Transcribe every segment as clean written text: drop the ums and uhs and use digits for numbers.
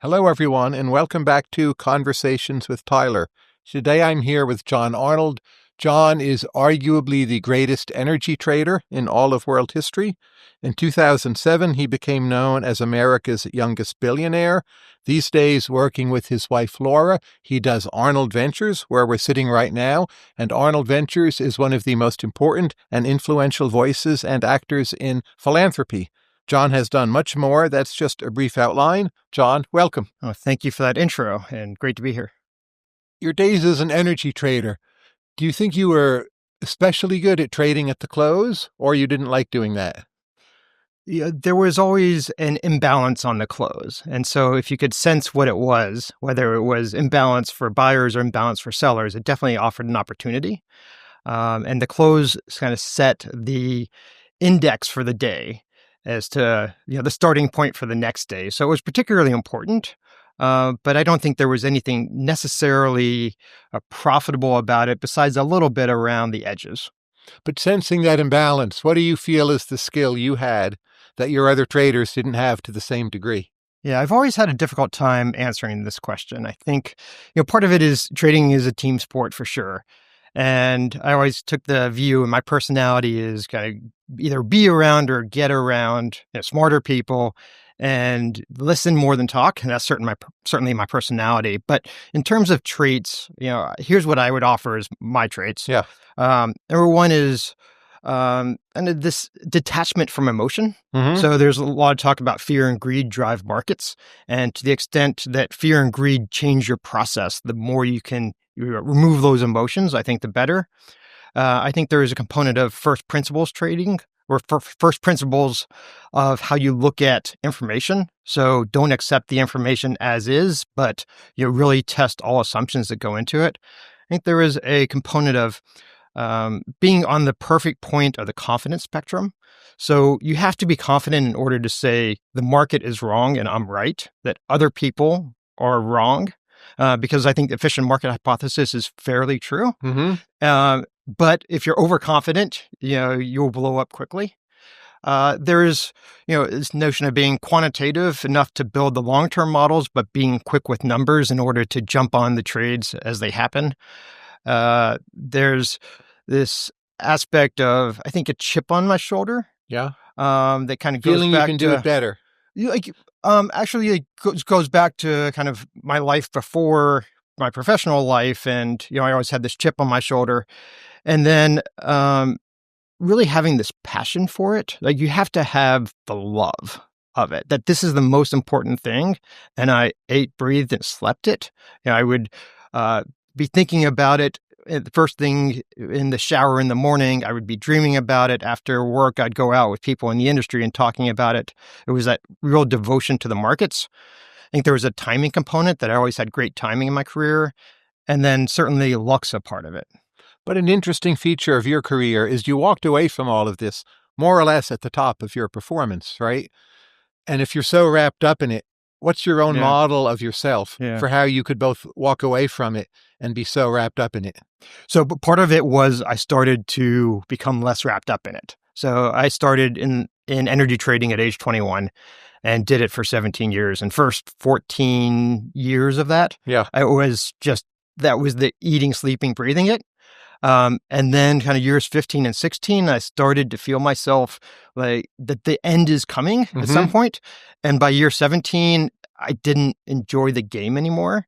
Hello, everyone, and welcome back to Conversations with Tyler. Today I'm here with John Arnold. John is arguably the greatest energy trader in all of world history. In 2007, he became known as America's youngest billionaire. These days, working with his wife Laura, he does Arnold Ventures, where we're sitting right now, and Arnold Ventures is one of the most important and influential voices and actors in philanthropy. John has done much more. That's just a brief outline. John, welcome. Oh, thank you for that intro, and great to be here. Your days as an energy trader, do you think you were especially good at trading at the close, or you didn't like doing that? Yeah, there was always an imbalance on the close. And so if you could sense what it was, whether it was imbalance for buyers or imbalance for sellers, it definitely offered an opportunity. And the close kind of set the index for the day as to the starting point for the next day. So it was particularly important, but I don't think there was anything necessarily profitable about it besides a little bit around the edges. But sensing that imbalance, what do you feel is the skill you had that your other traders didn't have to the same degree? Yeah, I've always had a difficult time answering this question. I think, part of it is trading is a team sport for sure. And I always took the view, and my personality is kind of either be around or get around smarter people and listen more than talk. And that's certainly my personality. But in terms of traits, here's what I would offer as my traits. Yeah. Number one is and this detachment from emotion. Mm-hmm. So there's a lot of talk about fear and greed drive markets. And to the extent that fear and greed change your process, the more you can remove those emotions, I think the better. I think there is a component of first principles trading, or first principles of how you look at information. So don't accept the information as is, but really test all assumptions that go into it. I think there is a component of being on the perfect point of the confidence spectrum. So you have to be confident in order to say the market is wrong and I'm right, that other people are wrong. Because I think the efficient market hypothesis is fairly true. Mm-hmm. But if you're overconfident, you'll blow up quickly. There is, this notion of being quantitative enough to build the long-term models, but being quick with numbers in order to jump on the trades as they happen. There's this aspect of, I think, a chip on my shoulder. Yeah. That kind of goes feeling back you can do it better. Actually, it goes back to kind of my life before my professional life. And, I always had this chip on my shoulder. And then really having this passion for it. Like, you have to have the love of it, that this is the most important thing. And I ate, breathed, and slept it. I would be thinking about it. The first thing in the shower in the morning, I would be dreaming about it. After work, I'd go out with people in the industry and talking about it. It was that real devotion to the markets. I think there was a timing component that I always had great timing in my career. And then certainly luck's a part of it. But an interesting feature of your career is you walked away from all of this more or less at the top of your performance, right? And if you're so wrapped up in it, what's your own model of yourself for how you could both walk away from it and be so wrapped up in it? So part of it was I started to become less wrapped up in it. So I started in energy trading at age 21 and did it for 17 years. And first 14 years of that, that was the eating, sleeping, breathing it. And then kind of years 15 and 16, I started to feel myself like that the end is coming at some point. And by year 17, I didn't enjoy the game anymore.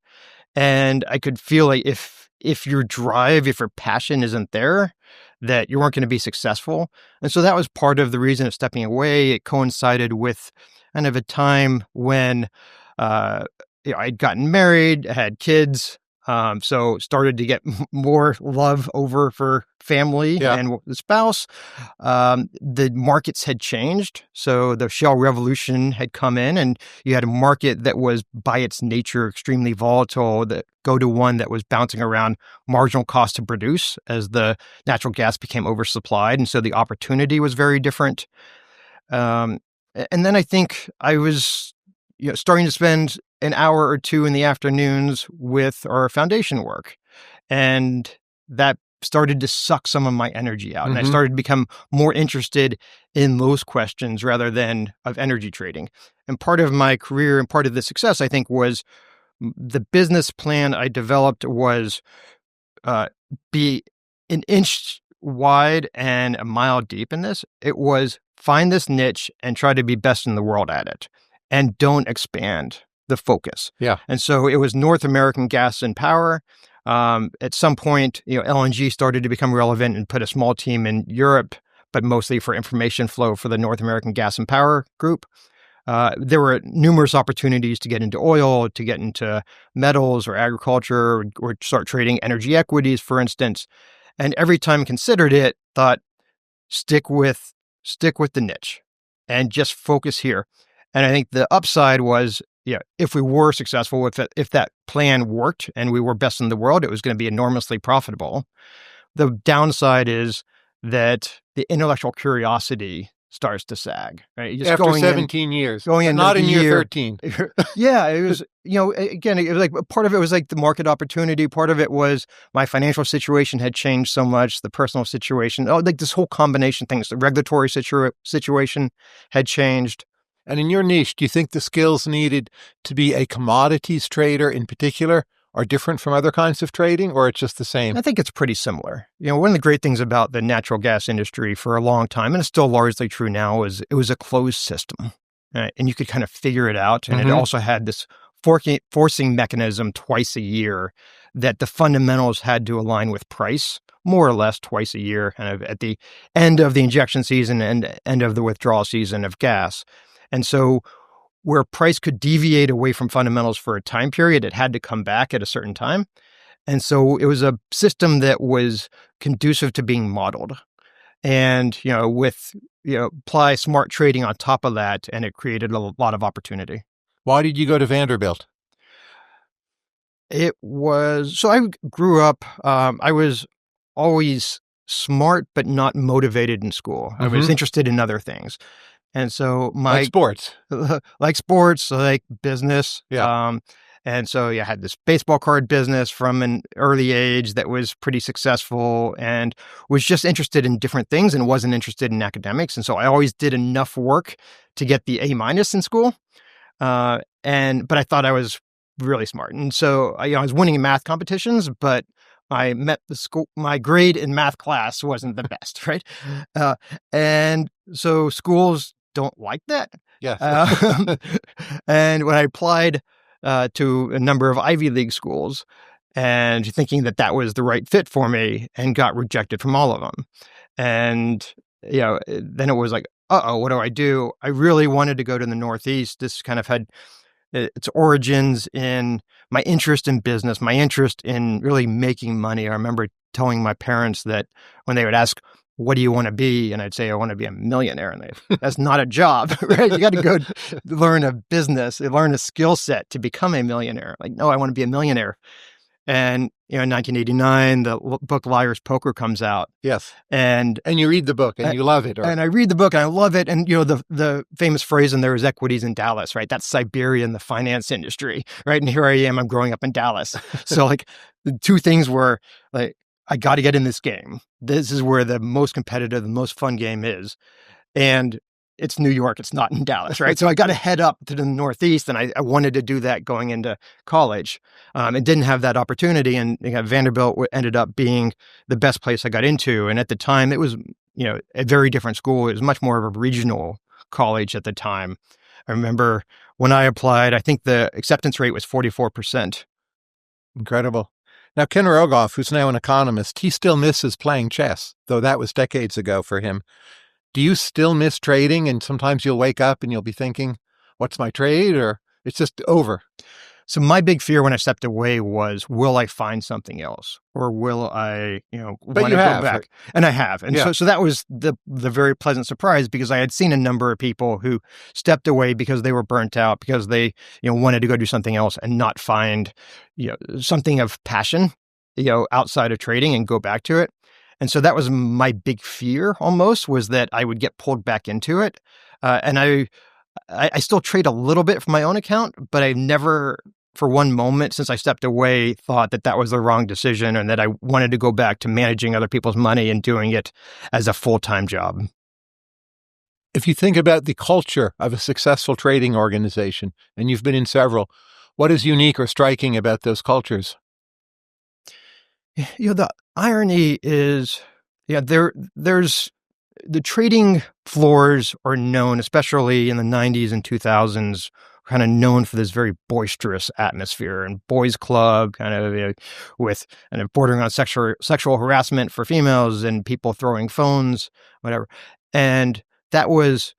And I could feel like if your drive, if your passion isn't there, that you weren't going to be successful. And so that was part of the reason of stepping away. It coincided with kind of a time when I'd gotten married, I had kids. So started to get more love over for family and the spouse. The markets had changed. So the shale revolution had come in, and you had a market that was by its nature extremely volatile, that go to one that was bouncing around marginal cost to produce as the natural gas became oversupplied. And so the opportunity was very different. And then I think I was starting to spend an hour or two in the afternoons with our foundation work. And that started to suck some of my energy out. And I started to become more interested in those questions rather than of energy trading. And part of my career and part of the success, I think, was the business plan I developed was be an inch wide and a mile deep in this. It was find this niche and try to be best in the world at it, and don't expand the focus. Yeah. And so it was North American gas and power. At some point, LNG started to become relevant and put a small team in Europe, but mostly for information flow for the North American gas and power group. There were numerous opportunities to get into oil, to get into metals or agriculture, or start trading energy equities, for instance. And every time I considered it, thought, stick with the niche and just focus here. And I think the upside was, if we were successful, if that plan worked and we were best in the world, it was going to be enormously profitable. The downside is that the intellectual curiosity starts to sag, right? Just After 17 years, going in not in year 13. Yeah, it was, again, it was like part of it was like the market opportunity. Part of it was my financial situation had changed so much, the personal situation, like this whole combination of things, the regulatory situation had changed. And in your niche, do you think the skills needed to be a commodities trader in particular are different from other kinds of trading, or it's just the same? I think it's pretty similar. One of the great things about the natural gas industry for a long time, and it's still largely true now, is it was a closed system, right? And you could kind of figure it out. And it also had this forcing mechanism twice a year that the fundamentals had to align with price, more or less twice a year, kind of at the end of the injection season and end of the withdrawal season of gas. And so where price could deviate away from fundamentals for a time period, it had to come back at a certain time. And so it was a system that was conducive to being modeled. And, apply smart trading on top of that, and it created a lot of opportunity. Why did you go to Vanderbilt? So I grew up, I was always smart, but not motivated in school. I was interested in other things. And so like sports, like business. Yeah. And so I had this baseball card business from an early age that was pretty successul, and was just interested in different things and wasn't interested in academics. And so I always did enough work to get the A- in school. But I thought I was really smart. And so I was winning in math competitions, but I met my grade in math class wasn't the best, right? And so schools don't like that. Yes. And when I applied to a number of Ivy League schools, and thinking that was the right fit for me, and got rejected from all of them. And, then it was like, what do I do? I really wanted to go to the Northeast. This kind of had its origins in my interest in business, my interest in really making money. I remember telling my parents that when they would ask, what do you want to be? And I'd say, I want to be a millionaire. And that's not a job, right? You got to go learn a business, learn a skill set to become a millionaire. Like, no, I want to be a millionaire. And, in 1989, the book Liar's Poker comes out. Yes. And you read the book and you love it. And I read the book and I love it. And, the famous phrase in there is equities in Dallas, right? That's Siberia in the finance industry, right? And here I am, I'm growing up in Dallas. So like the two things were like, I got to get in this game. This is where the most competitive, the most fun game is. And it's New York. It's not in Dallas, right? So I got to head up to the Northeast, and I wanted to do that going into college. And didn't have that opportunity. And Vanderbilt ended up being the best place I got into. And at the time, it was, a very different school. It was much more of a regional college at the time. I remember when I applied, I think the acceptance rate was 44%. Incredible. Now, Ken Rogoff, who's now an economist, he still misses playing chess, though that was decades ago for him. Do you still miss trading? And sometimes you'll wake up and you'll be thinking, what's my trade? Or it's just over? So my big fear when I stepped away was, will I find something else? Or will I, but you have, go back? Right? And I have. And so that was the very pleasant surprise, because I had seen a number of people who stepped away because they were burnt out, because they, wanted to go do something else and not find, something of passion, outside of trading and go back to it. And so that was my big fear almost, was that I would get pulled back into it. And I still trade a little bit from my own account, but I never for one moment since I stepped away thought that that was the wrong decision and that I wanted to go back to managing other people's money and doing it as a full-time job. If you think about the culture of a successful trading organization, and you've been in several, what is unique or striking about those cultures? The irony is, there's the trading floors are known, especially in the 90s and 2000s, kind of known for this very boisterous atmosphere and boys club kind of with bordering on sexual harassment for females and people throwing phones, whatever. And that was,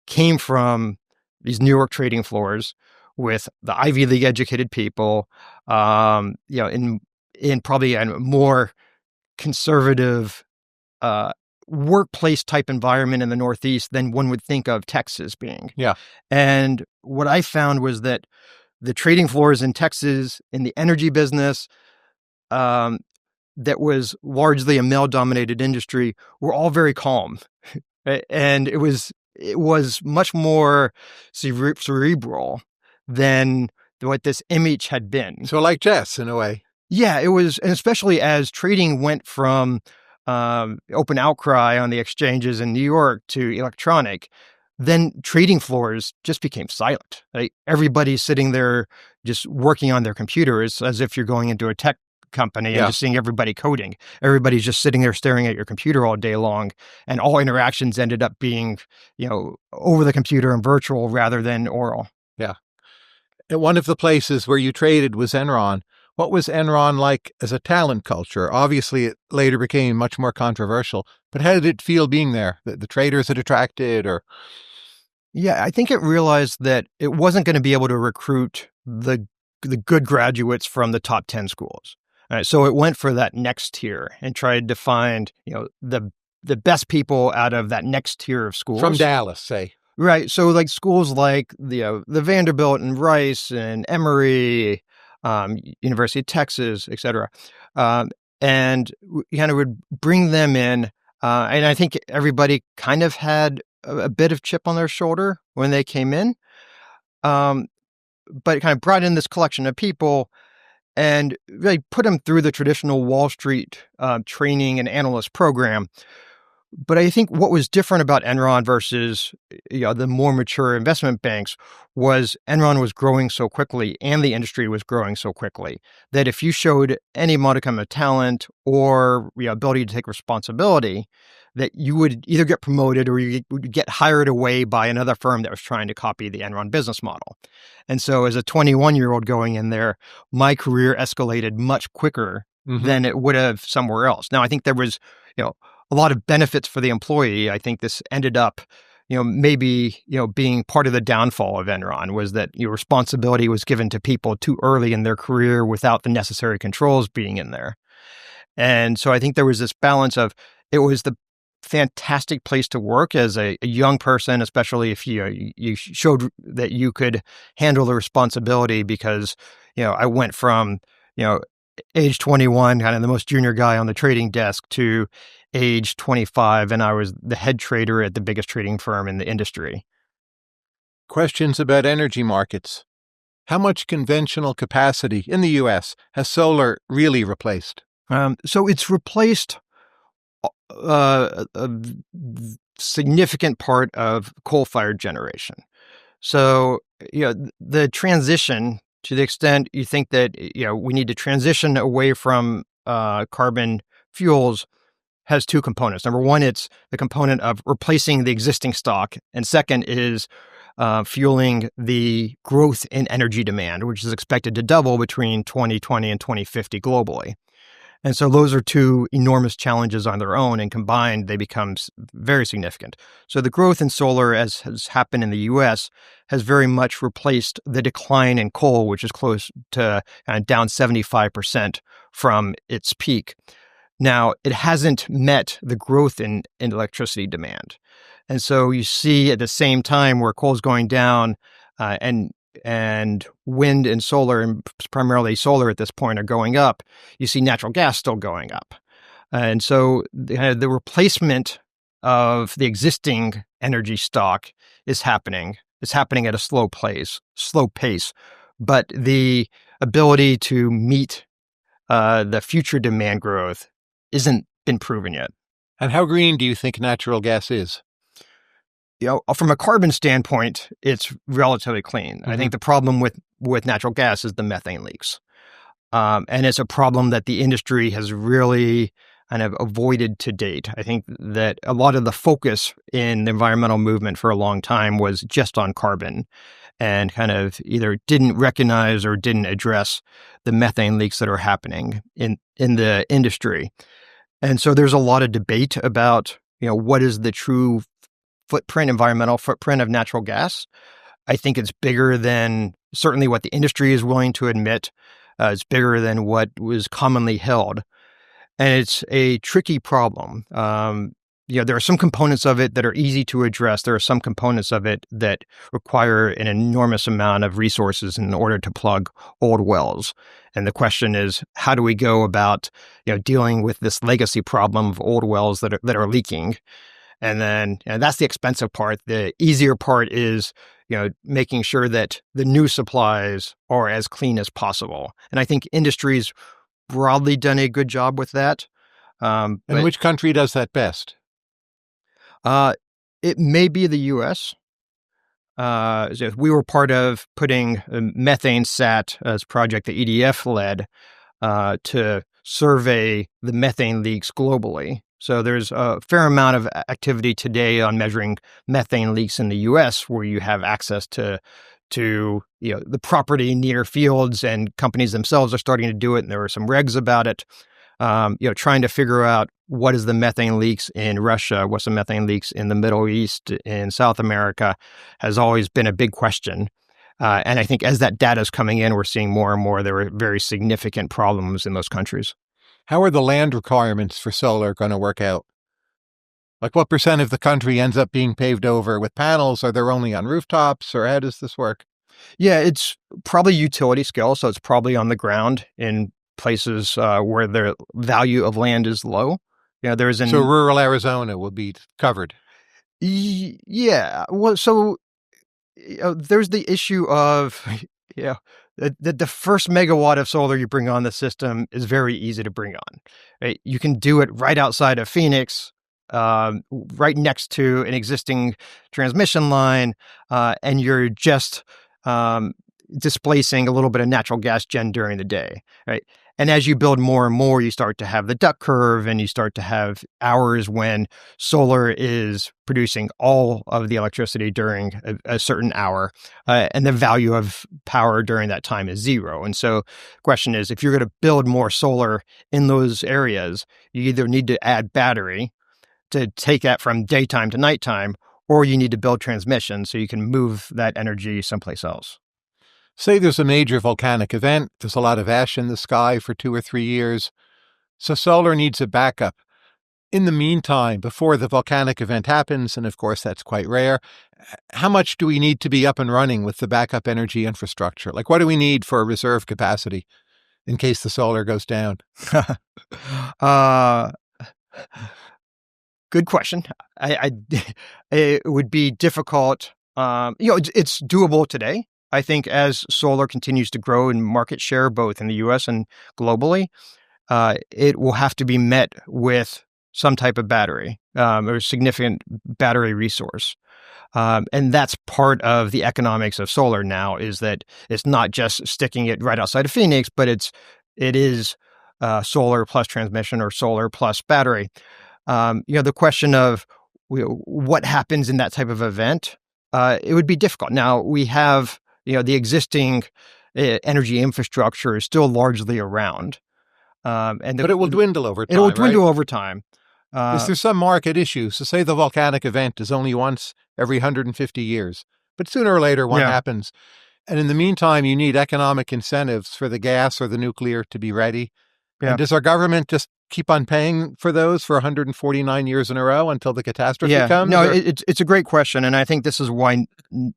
came from these New York trading floors with the Ivy League educated people, in probably a more conservative workplace type environment in the Northeast than one would think of Texas being. Yeah. And what I found was that the trading floors in Texas in the energy business, that was largely a male-dominated industry, were all very calm. And it was much more cerebral than what this image had been. So like chess in a way. Yeah, it was, and especially as trading went from open outcry on the exchanges in New York to electronic, then trading floors just became silent. Everybody's sitting there just working on their computers as if you're going into a tech company and just seeing everybody coding. Everybody's just sitting there staring at your computer all day long, and all interactions ended up being, over the computer and virtual rather than oral. Yeah. And one of the places where you traded was Enron. What was Enron like as a talent culture? Obviously, it later became much more controversial, but how did it feel being there? The traders it attracted, or? Yeah, I think it realized that it wasn't going to be able to recruit the good graduates from the top 10 schools. So it went for that next tier and tried to find, the best people out of that next tier of schools. From Dallas, say. Right. So like schools like the Vanderbilt and Rice and Emory, University of Texas, et cetera. And we kind of would bring them in. And I think everybody kind of had a bit of chip on their shoulder when they came in. But it kind of brought in this collection of people and really put them through the traditional Wall Street training and analyst program. But I think what was different about Enron versus the more mature investment banks was Enron was growing so quickly and the industry was growing so quickly that if you showed any modicum of talent or ability to take responsibility, that you would either get promoted or you would get hired away by another firm that was trying to copy the Enron business model. And so as a 21-year-old going in there, my career escalated much quicker than it would have somewhere else. Now, I think there was, a lot of benefits for the employee. I think this ended up, maybe, being part of the downfall of Enron was that your responsibility was given to people too early in their career without the necessary controls being in there. And so I think there was this balance of, it was the fantastic place to work as a young person, especially if you showed that you could handle the responsibility because, I went from, age 21, kind of the most junior guy on the trading desk, to age 25, and I was the head trader at the biggest trading firm in the industry. Questions about energy markets. How much conventional capacity in the U.S. has solar really replaced? So it's replaced a significant part of coal-fired generation. So, the transition, to the extent you think that, we need to transition away from carbon fuels, has two components. Number one, it's the component of replacing the existing stock. And second is fueling the growth in energy demand, which is expected to double between 2020 and 2050 globally. And so those are two enormous challenges on their own, and combined, they become very significant. So the growth in solar, as has happened in the U.S., has very much replaced the decline in coal, which is close to down 75% from its peak. Now, it hasn't met the growth in electricity demand. And so you see at the same time where coal is going down and wind and solar, and primarily solar at this point, are going up, you see natural gas still going up. And so the replacement of the existing energy stock is happening. It's happening at a slow pace, but the ability to meet the future demand growth isn't been proven yet. And how green do you think natural gas is? From a carbon standpoint, it's relatively clean. I think the problem with natural gas is the methane leaks. And it's a problem that the industry has really kind of avoided to date. I think that a lot of the focus in the environmental movement for a long time was just on carbon and kind of either didn't recognize or didn't address the methane leaks that are happening in the industry. And so there's a lot of debate about, what is the true environmental footprint of natural gas. I think it's bigger than certainly what the industry is willing to admit. It's bigger than what was commonly held. And it's a tricky problem. There are some components of it that are easy to address. There are some components of it that require an enormous amount of resources in order to plug old wells. And the question is, how do we go about, dealing with this legacy problem of old wells that are leaking? And then that's the expensive part. The easier part is, making sure that the new supplies are as clean as possible. And I think industry's broadly done a good job with that. And which country does that best? It may be the U.S. So we were part of putting a methane sat as a project that EDF led to survey the methane leaks globally. So there's a fair amount of activity today on measuring methane leaks in the U.S., where you have access to the property near fields, and companies themselves are starting to do it. And there are some regs about it. Trying to figure out what is the methane leaks in Russia, what's the methane leaks in the Middle East, in South America, has always been a big question. And I think as that data is coming in, we're seeing more and more there are very significant problems in those countries. How are the land requirements for solar going to work out? Like what % of the country ends up being paved over with panels? Are they only on rooftops, or how does this work? Yeah, it's probably utility scale. So it's probably on the ground in places where the value of land is low. So rural Arizona will be covered. Yeah. Well, so there's the issue of, the first megawatt of solar you bring on the system is very easy to bring on. Right? You can do it right outside of Phoenix, right next to an existing transmission line, and you're just displacing a little bit of natural gas gen during the day, right? And as you build more and more, you start to have the duck curve, and you start to have hours when solar is producing all of the electricity during a certain hour, and the value of power during that time is zero. And so the question is, if you're going to build more solar in those areas, you either need to add battery to take that from daytime to nighttime, or you need to build transmission so you can move that energy someplace else. Say there's a major volcanic event, there's a lot of ash in the sky for 2 or 3 years, so solar needs a backup. In the meantime, before the volcanic event happens, and of course that's quite rare, how much do we need to be up and running with the backup energy infrastructure? Like what do we need for a reserve capacity in case the solar goes down? Good question. It would be difficult. It's doable today. I think as solar continues to grow in market share, both in the U.S. and globally, it will have to be met with some type of battery or significant battery resource. And that's part of the economics of solar now, is that it's not just sticking it right outside of Phoenix, but it is solar plus transmission or solar plus battery. The question of what happens in that type of event, it would be difficult. Now we have, the existing energy infrastructure is still largely around. But it will dwindle over time. It will dwindle right? over time. Is there some market issue? So say the volcanic event is only once every 150 years, but sooner or later one happens. And in the meantime, you need economic incentives for the gas or the nuclear to be ready. Yeah. And does our government just keep on paying for those for 149 years in a row until the catastrophe comes? No, it's a great question. And I think this is why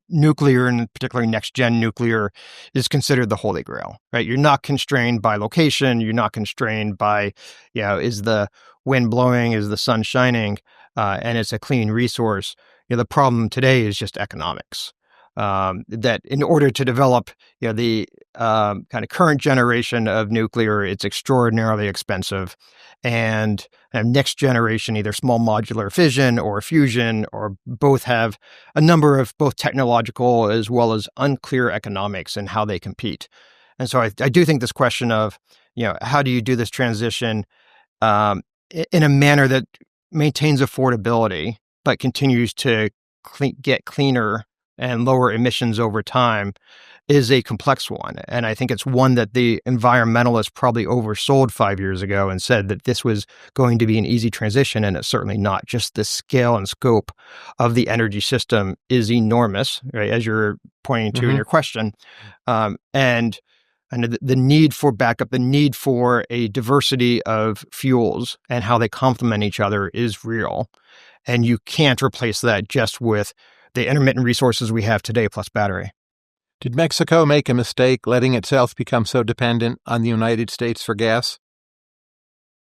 nuclear, and particularly next-gen nuclear, is considered the holy grail, right? You're not constrained by location. You're not constrained by, is the wind blowing? Is the sun shining? And it's a clean resource. The problem today is just economics. that in order to develop the kind of current generation of nuclear, it's extraordinarily expensive. And next generation, either small modular fission or fusion, or both, have a number of both technological as well as unclear economics and how they compete. And so I do think this question of, how do you do this transition in a manner that maintains affordability, but continues to get cleaner and lower emissions over time, is a complex one. And I think it's one that the environmentalists probably oversold 5 years ago and said that this was going to be an easy transition, and it's certainly not. Just the scale and scope of the energy system is enormous, right, as you're pointing to in your question. And the need for backup, the need for a diversity of fuels and how they complement each other is real. And you can't replace that just with the intermittent resources we have today plus battery. Did Mexico make a mistake letting itself become so dependent on the United States for gas?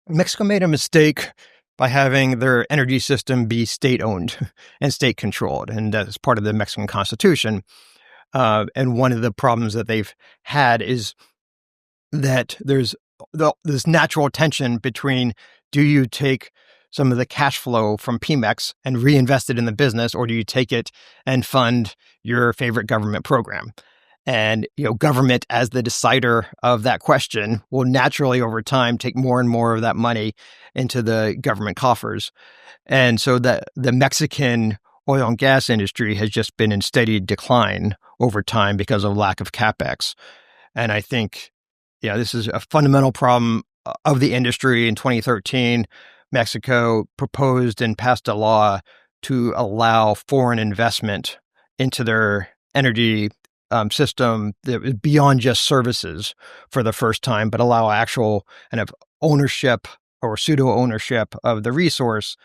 Mexico made a mistake by having their energy system be state-owned and state-controlled, and that's part of the Mexican Constitution. And one of the problems that they've had is that there's this natural tension between, do you take some of the cash flow from Pemex and reinvest it in the business, or do you take it and fund your favorite government program? And, government, as the decider of that question, will naturally over time take more and more of that money into the government coffers. And so the Mexican oil and gas industry has just been in steady decline over time because of lack of CapEx. And I think, this is a fundamental problem of the industry. In 2013, Mexico proposed and passed a law to allow foreign investment into their energy system that was beyond just services for the first time, but allow actual kind of ownership or pseudo-ownership of the resource.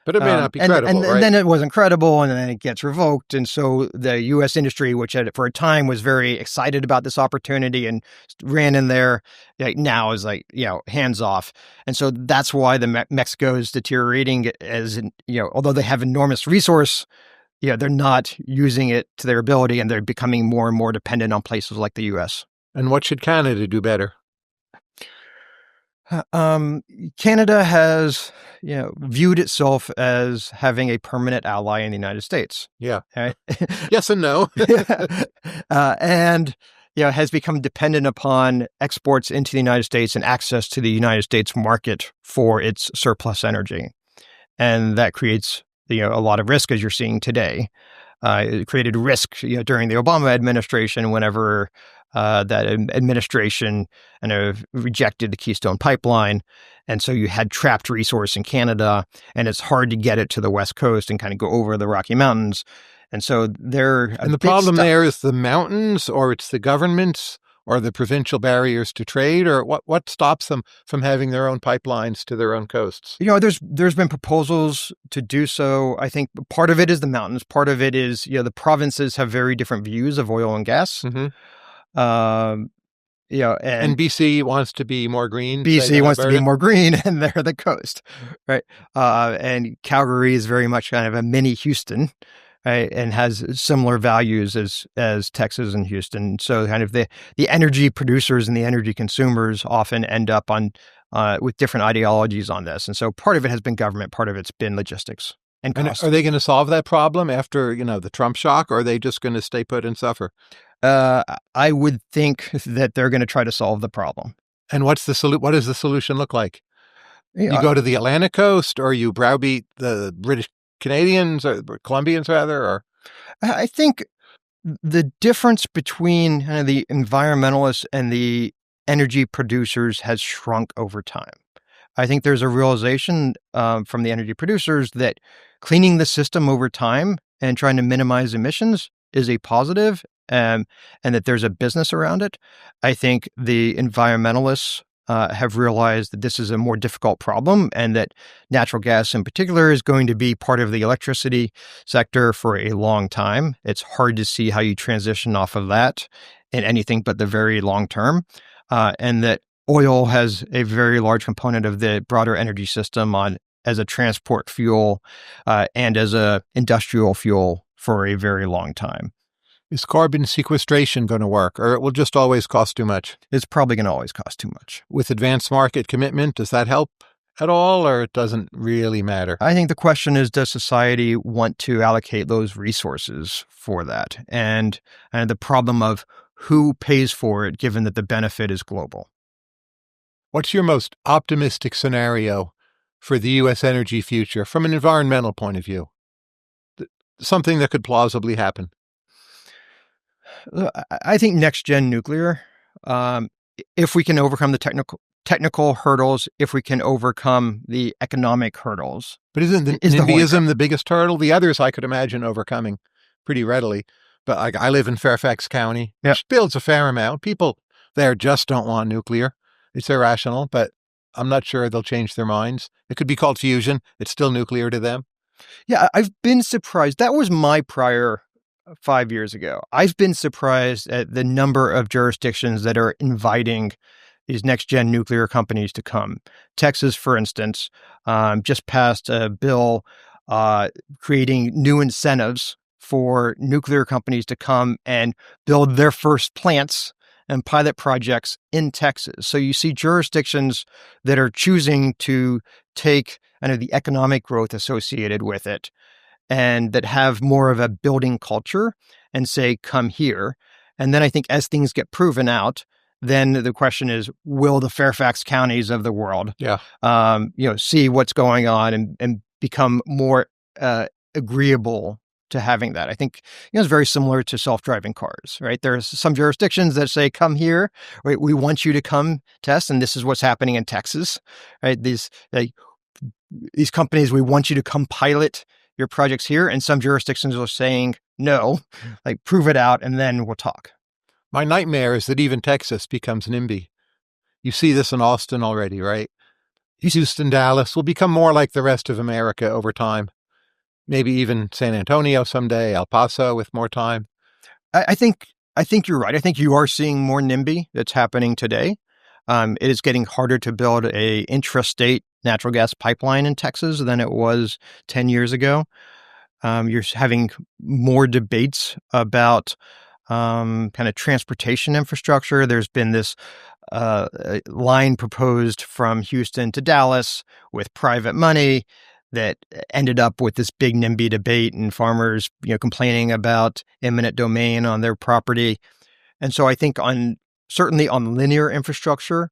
But it may not be credible, right? And then it wasn't credible, and then it gets revoked. And so the U.S. industry, which for a time was very excited about this opportunity and ran in there, now is hands off. And so that's why Mexico is deteriorating, although they have enormous resource, they're not using it to their ability, and they're becoming more and more dependent on places like the U.S. And what should Canada do better? Canada has, viewed itself as having a permanent ally in the United States. Yeah. Right? Yes and no. And, has become dependent upon exports into the United States and access to the United States market for its surplus energy. And that creates, a lot of risk, as you're seeing today. It created risk, during the Obama administration, whenever that administration rejected the Keystone Pipeline. And so you had trapped resource in Canada, and it's hard to get it to the West Coast and kind of go over the Rocky Mountains. And so And the problem there is the mountains, or it's the governments, or the provincial barriers to trade, or what stops them from having their own pipelines to their own coasts? There's been proposals to do so. I think part of it is the mountains. Part of it is, the provinces have very different views of oil and gas. Mm-hmm. And BC wants to be more green. BC wants to be more green, and they're the coast, right? And Calgary is very much kind of a mini Houston, right? And has similar values as Texas and Houston. So kind of the energy producers and the energy consumers often end up on with different ideologies on this. And so part of it has been government, part of it's been logistics and cost. And are they going to solve that problem after, the Trump shock, or are they just going to stay put and suffer? I would think that they're going to try to solve the problem. And what does the solution look like? You go to the Atlantic coast, or you browbeat the British Canadians, or Colombians rather, or? I think the difference between the environmentalists and the energy producers has shrunk over time. I think there's a realization from the energy producers that cleaning the system over time and trying to minimize emissions is a positive, and that there's a business around it. I think the environmentalists have realized that this is a more difficult problem, and that natural gas in particular is going to be part of the electricity sector for a long time. It's hard to see how you transition off of that in anything but the very long term, and that oil has a very large component of the broader energy system as a transport fuel and as a industrial fuel for a very long time. Is carbon sequestration going to work, or it will just always cost too much? It's probably going to always cost too much. With advanced market commitment, does that help at all, or it doesn't really matter? I think the question is, does society want to allocate those resources for that? And the problem of who pays for it, given that the benefit is global. What's your most optimistic scenario for the U.S. energy future from an environmental point of view? Something that could plausibly happen. I think next-gen nuclear, if we can overcome the technical hurdles, if we can overcome the economic hurdles. But isn't NIMBYism the biggest hurdle? The others I could imagine overcoming pretty readily. But I live in Fairfax County, which builds a fair amount. People there just don't want nuclear. It's irrational, but I'm not sure they'll change their minds. It could be called fusion. It's still nuclear to them. Yeah, I've been surprised. That was my prior 5 years ago. I've been surprised at the number of jurisdictions that are inviting these next-gen nuclear companies to come. Texas, for instance, just passed a bill creating new incentives for nuclear companies to come and build their first plants and pilot projects in Texas. So you see jurisdictions that are choosing to take the economic growth associated with it and that have more of a building culture and say, come here. And then I think as things get proven out, then the question is, will the Fairfax counties of the world, see what's going on and become more agreeable to having that? I think it's very similar to self-driving cars, right? There's some jurisdictions that say, come here, right? We want you to come test, and this is what's happening in Texas, right? These companies, we want you to come pilot your projects here, and some jurisdictions are saying, no, prove it out, and then we'll talk. My nightmare is that even Texas becomes NIMBY. You see this in Austin already, right? Houston, Dallas will become more like the rest of America over time. Maybe even San Antonio someday, El Paso with more time. I think you're right. I think you are seeing more NIMBY that's happening today. It is getting harder to build a intrastate natural gas pipeline in Texas than it was 10 years ago. You're having more debates about kind of transportation infrastructure. There's been this line proposed from Houston to Dallas with private money that ended up with this big NIMBY debate and farmers, complaining about eminent domain on their property. And so I think certainly on linear infrastructure,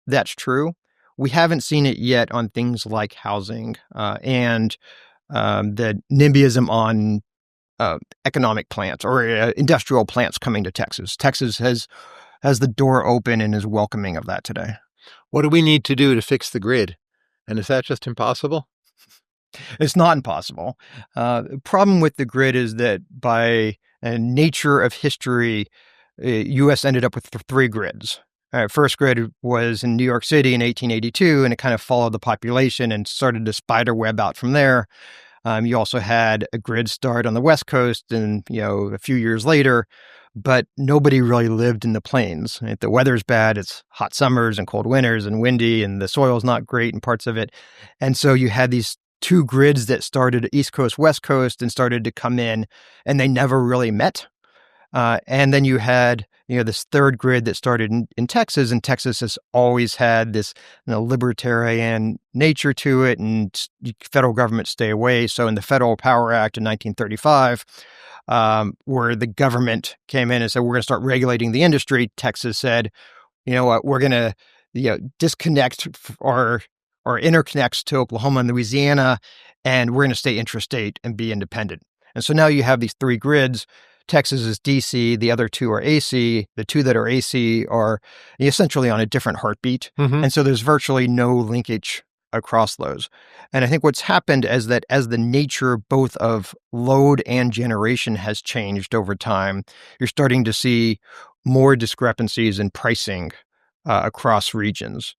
that's true. We haven't seen it yet on things like housing and the NIMBYism on economic plants or industrial plants coming to Texas. Texas has the door open and is welcoming of that today. What do we need to do to fix the grid? And is that just impossible? It's not impossible. The problem with the grid is that by nature of history, U.S. ended up with three grids. First grid was in New York City in 1882, and it kind of followed the population and started to spider web out from there. You also had a grid start on the West Coast and, a few years later, but nobody really lived in the plains. Right? The weather's bad. It's hot summers and cold winters and windy, and the soil's not great in parts of it. And so you had these two grids that started East Coast, West Coast, and started to come in, and they never really met. And then you had, this third grid that started in Texas, and Texas has always had this libertarian nature to it, and federal government stay away. So in the Federal Power Act in 1935, where the government came in and said, we're going to start regulating the industry, Texas said, you know what, we're going to disconnect our interconnects to Oklahoma and Louisiana, and we're going to stay intrastate and be independent. And so now you have these three grids. Texas is DC, the other two are AC. The two that are AC are essentially on a different heartbeat. Mm-hmm. And so there's virtually no linkage across those. And I think what's happened is that as the nature both of load and generation has changed over time, you're starting to see more discrepancies in pricing across regions.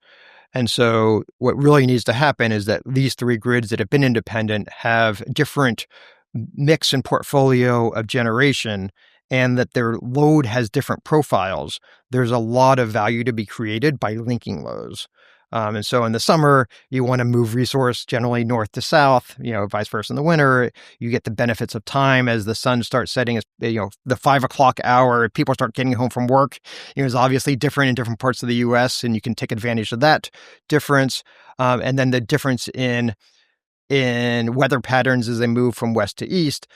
And so what really needs to happen is that these three grids that have been independent have different mix and portfolio of generation, and that their load has different profiles. There's a lot of value to be created by linking those. And so in the summer, you want to move resource generally north to south, vice versa in the winter. You get the benefits of time as the sun starts setting, the 5 o'clock hour, people start getting home from work. It's obviously different in different parts of the US, and you can take advantage of that difference. And then the difference in weather patterns as they move from west to east.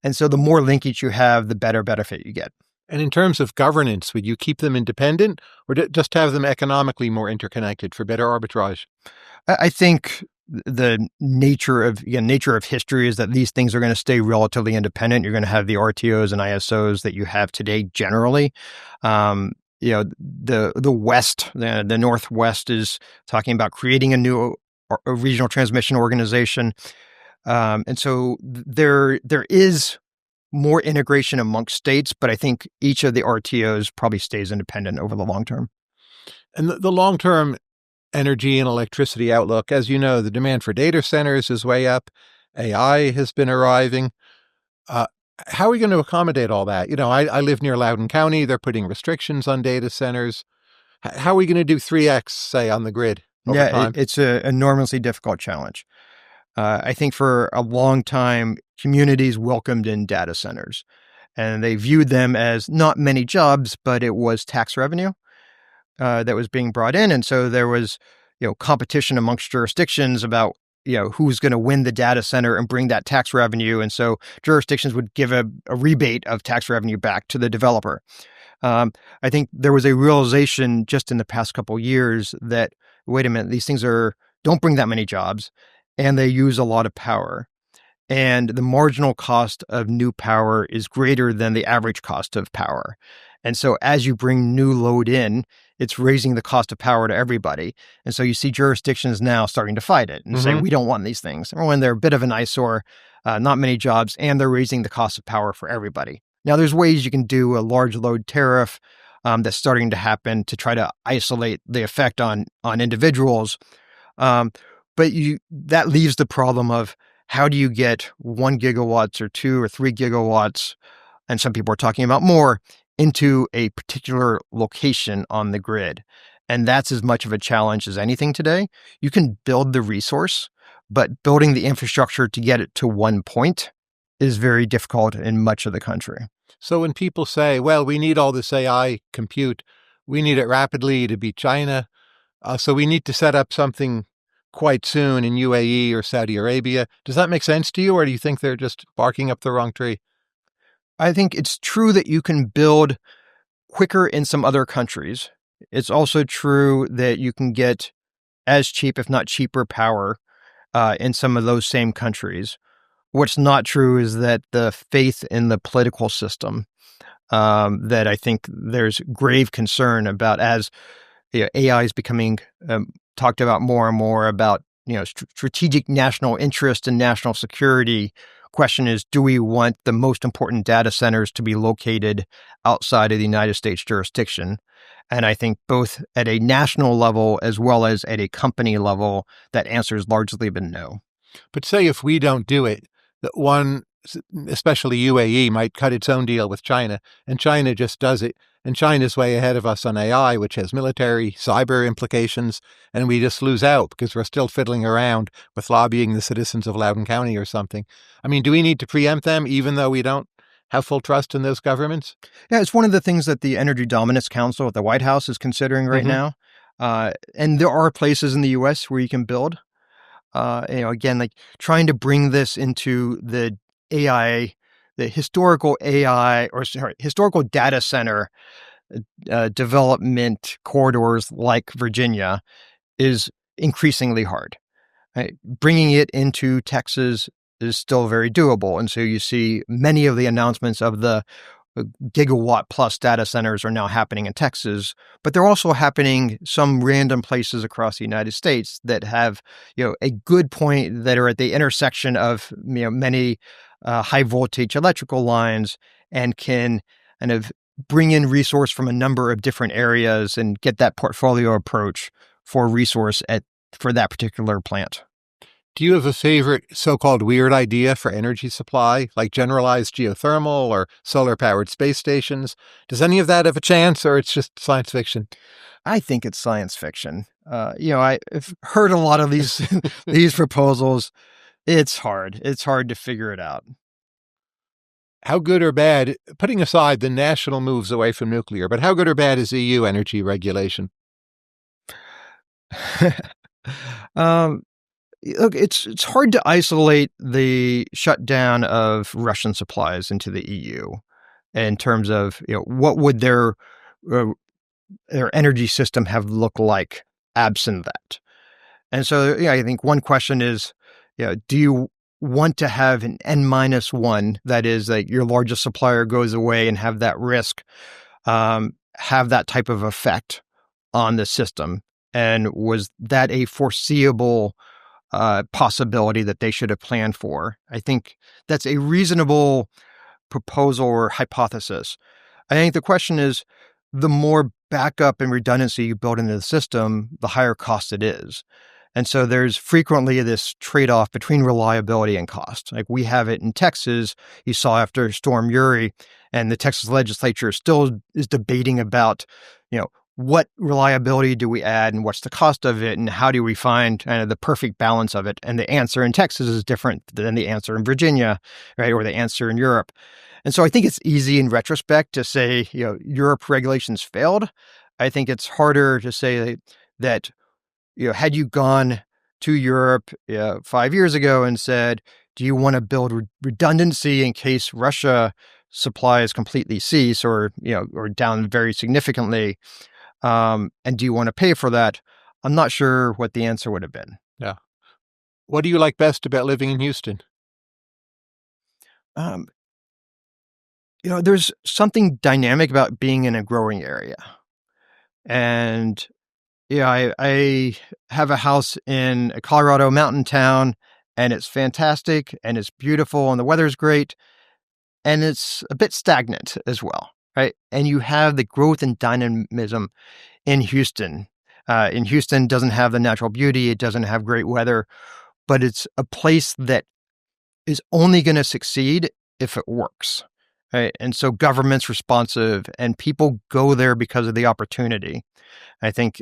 And so the more linkage you have, the better benefit you get. And in terms of governance, would you keep them independent or just have them economically more interconnected for better arbitrage? I think the nature of history is that these things are going to stay relatively independent. You're going to have the RTOs and ISOs that you have today generally. The West, the Northwest is talking about creating a new regional transmission organization. And so there is more integration amongst states, but I think each of the RTOs probably stays independent over the long term. And the long-term energy and electricity outlook, as you know, the demand for data centers is way up. AI has been arriving. How are we going to accommodate all that? I live near Loudoun County. They're putting restrictions on data centers. How are we going to do 3x, say, on the grid over time? It's an enormously difficult challenge. I think for a long time, communities welcomed in data centers, and they viewed them as not many jobs, but it was tax revenue that was being brought in. And so there was, competition amongst jurisdictions about, who's going to win the data center and bring that tax revenue. And so jurisdictions would give a rebate of tax revenue back to the developer. I think there was a realization just in the past couple of years that, wait a minute, these things don't bring that many jobs, and they use a lot of power. And the marginal cost of new power is greater than the average cost of power. And so as you bring new load in, it's raising the cost of power to everybody. And so you see jurisdictions now starting to fight it and say, we don't want these things. Or when they're a bit of an eyesore, not many jobs, and they're raising the cost of power for everybody. Now, there's ways you can do a large load tariff that's starting to happen to try to isolate the effect on individuals. But that leaves the problem of how do you get 1 gigawatts or 2 or 3 gigawatts, and some people are talking about more, into a particular location on the grid. And that's as much of a challenge as anything today. You can build the resource, but building the infrastructure to get it to one point is very difficult in much of the country. So when people say, well, we need all this AI compute, we need it rapidly to beat China, so we need to set up something quite soon in UAE or Saudi Arabia. Does that make sense to you, or do you think they're just barking up the wrong tree? I think it's true that you can build quicker in some other countries. It's also true that you can get as cheap, if not cheaper, power in some of those same countries. What's not true is that the faith in the political system that I think there's grave concern about as AI is becoming talked about more and more about, strategic national interest and national security. Question is, do we want the most important data centers to be located outside of the United States jurisdiction? And I think both at a national level as well as at a company level, that answer has largely been no. But say if we don't do it, that one, especially UAE, might cut its own deal with China, and China just does it. And China's way ahead of us on AI, which has military, cyber implications, and we just lose out because we're still fiddling around with lobbying the citizens of Loudoun County or something. I mean, do we need to preempt them even though we don't have full trust in those governments? Yeah, it's one of the things that the Energy Dominance Council at the White House is considering right now. And there are places in the U.S. where you can build. Again, like trying to bring this into the AI, the historical data center development corridors like Virginia is increasingly hard. Right? Bringing it into Texas is still very doable. And so you see many of the announcements of the gigawatt plus data centers are now happening in Texas, but they're also happening some random places across the United States that have, a good point that are at the intersection of, many high voltage electrical lines and can kind of bring in resource from a number of different areas and get that portfolio approach for resource for that particular plant. Do you have a favorite so-called weird idea for energy supply, like generalized geothermal or solar-powered space stations? Does any of that have a chance, or it's just science fiction? I think it's science fiction. I've heard a lot of these these proposals. It's hard. It's hard to figure it out. How good or bad, putting aside the national moves away from nuclear, but how good or bad is EU energy regulation? um, Look, it's hard to isolate the shutdown of Russian supplies into the EU in terms of what would uh, their energy system have looked like absent that. And so, I think one question is, do you want to have an N minus one, that is, like your largest supplier goes away and have that risk, have that type of effect on the system? And was that a foreseeable possibility that they should have planned for? I think that's a reasonable proposal or hypothesis. I think the question is, the more backup and redundancy you build into the system, the higher cost it is. And so there's frequently this trade-off between reliability and cost. Like we have it in Texas, you saw after Storm Uri, and the Texas legislature still is debating about, what reliability do we add and what's the cost of it and how do we find kind of the perfect balance of it? And the answer in Texas is different than the answer in Virginia, right? Or the answer in Europe. And so I think it's easy in retrospect to say, Europe regulations failed. I think it's harder to say that, had you gone to Europe 5 years ago and said, do you want to build redundancy in case Russia supplies completely cease or down very significantly? And do you want to pay for that? I'm not sure what the answer would have been. Yeah. What do you like best about living in Houston? There's something dynamic about being in a growing area. And I have a house in a Colorado mountain town, and it's fantastic, and it's beautiful, and the weather's great, and it's a bit stagnant as well, right? And you have the growth and dynamism in Houston. Houston doesn't have the natural beauty, it doesn't have great weather, but it's a place that is only going to succeed if it works, right? And so government's responsive, and people go there because of the opportunity. I think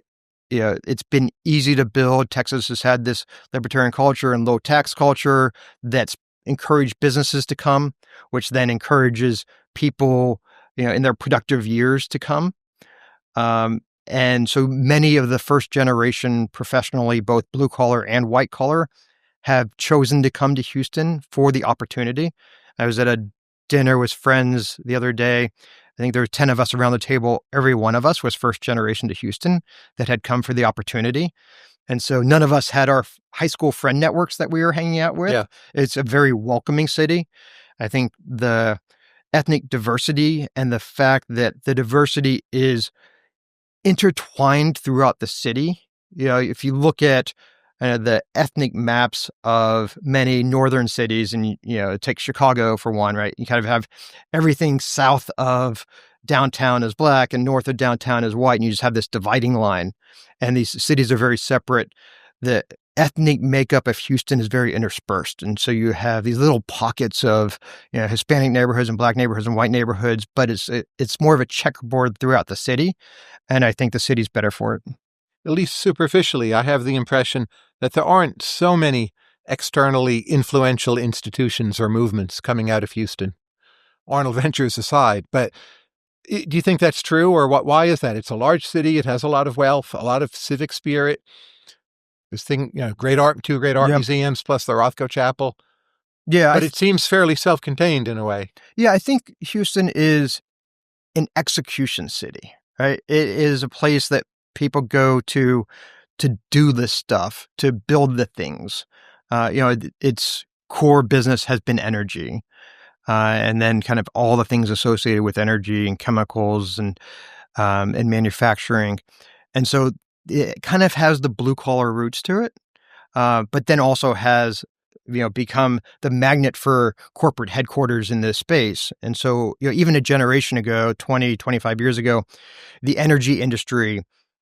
it's been easy to build. Texas has had this libertarian culture and low tax culture that's encouraged businesses to come, which then encourages people, in their productive years to come. And so many of the first generation professionally, both blue collar and white collar, have chosen to come to Houston for the opportunity. I was at a dinner with friends the other day. I think there were 10 of us around the table. Every one of us was first generation to Houston that had come for the opportunity. And so none of us had our high school friend networks that we were hanging out with. Yeah. It's a very welcoming city. I think the ethnic diversity and the fact that the diversity is intertwined throughout the city. If you look at the ethnic maps of many northern cities, and take Chicago for one, right? You kind of have everything south of downtown is black and north of downtown is white, and you just have this dividing line. And these cities are very separate. The ethnic makeup of Houston is very interspersed, and so you have these little pockets of Hispanic neighborhoods and black neighborhoods and white neighborhoods, but it's more of a checkerboard throughout the city, and I think the city's better for it. At least superficially, I have the impression that there aren't so many externally influential institutions or movements coming out of Houston, Arnold Ventures aside. But do you think that's true, or what? Why is that? It's a large city. It has a lot of wealth, a lot of civic spirit. This thing, great art, two great art museums, plus the Rothko Chapel. Yeah. But it seems fairly self-contained in a way. Yeah, I think Houston is an execution city, right? It is a place that people go to do this stuff, to build the things. Its core business has been energy. And then kind of all the things associated with energy and chemicals and manufacturing. And so it kind of has the blue collar roots to it, but then also has, become the magnet for corporate headquarters in this space. And so, even a generation ago, 20, 25 years ago, the energy industry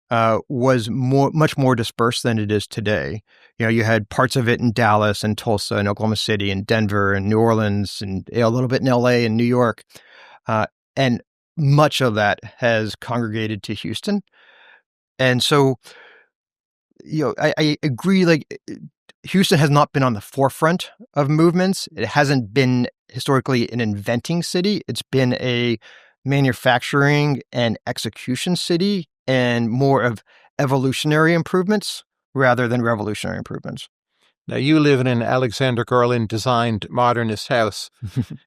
was much more dispersed than it is today. You had parts of it in Dallas and Tulsa and Oklahoma City and Denver and New Orleans and a little bit in LA and New York. And much of that has congregated to Houston. And so, I agree, like, Houston has not been on the forefront of movements. It hasn't been historically an inventing city. It's been a manufacturing and execution city and more of evolutionary improvements rather than revolutionary improvements. Now, you live in an Alexander Garland-designed modernist house,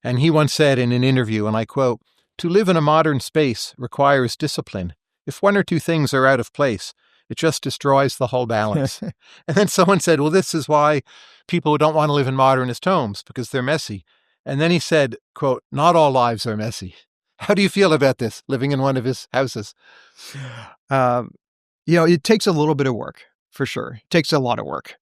and he once said in an interview, and I quote, "To live in a modern space requires discipline. If one or two things are out of place, it just destroys the whole balance." And then someone said, well, this is why people don't want to live in modernist homes, because they're messy. And then he said, quote, "Not all lives are messy." How do you feel about this, living in one of his houses? It takes a little bit of work, for sure. It takes a lot of work.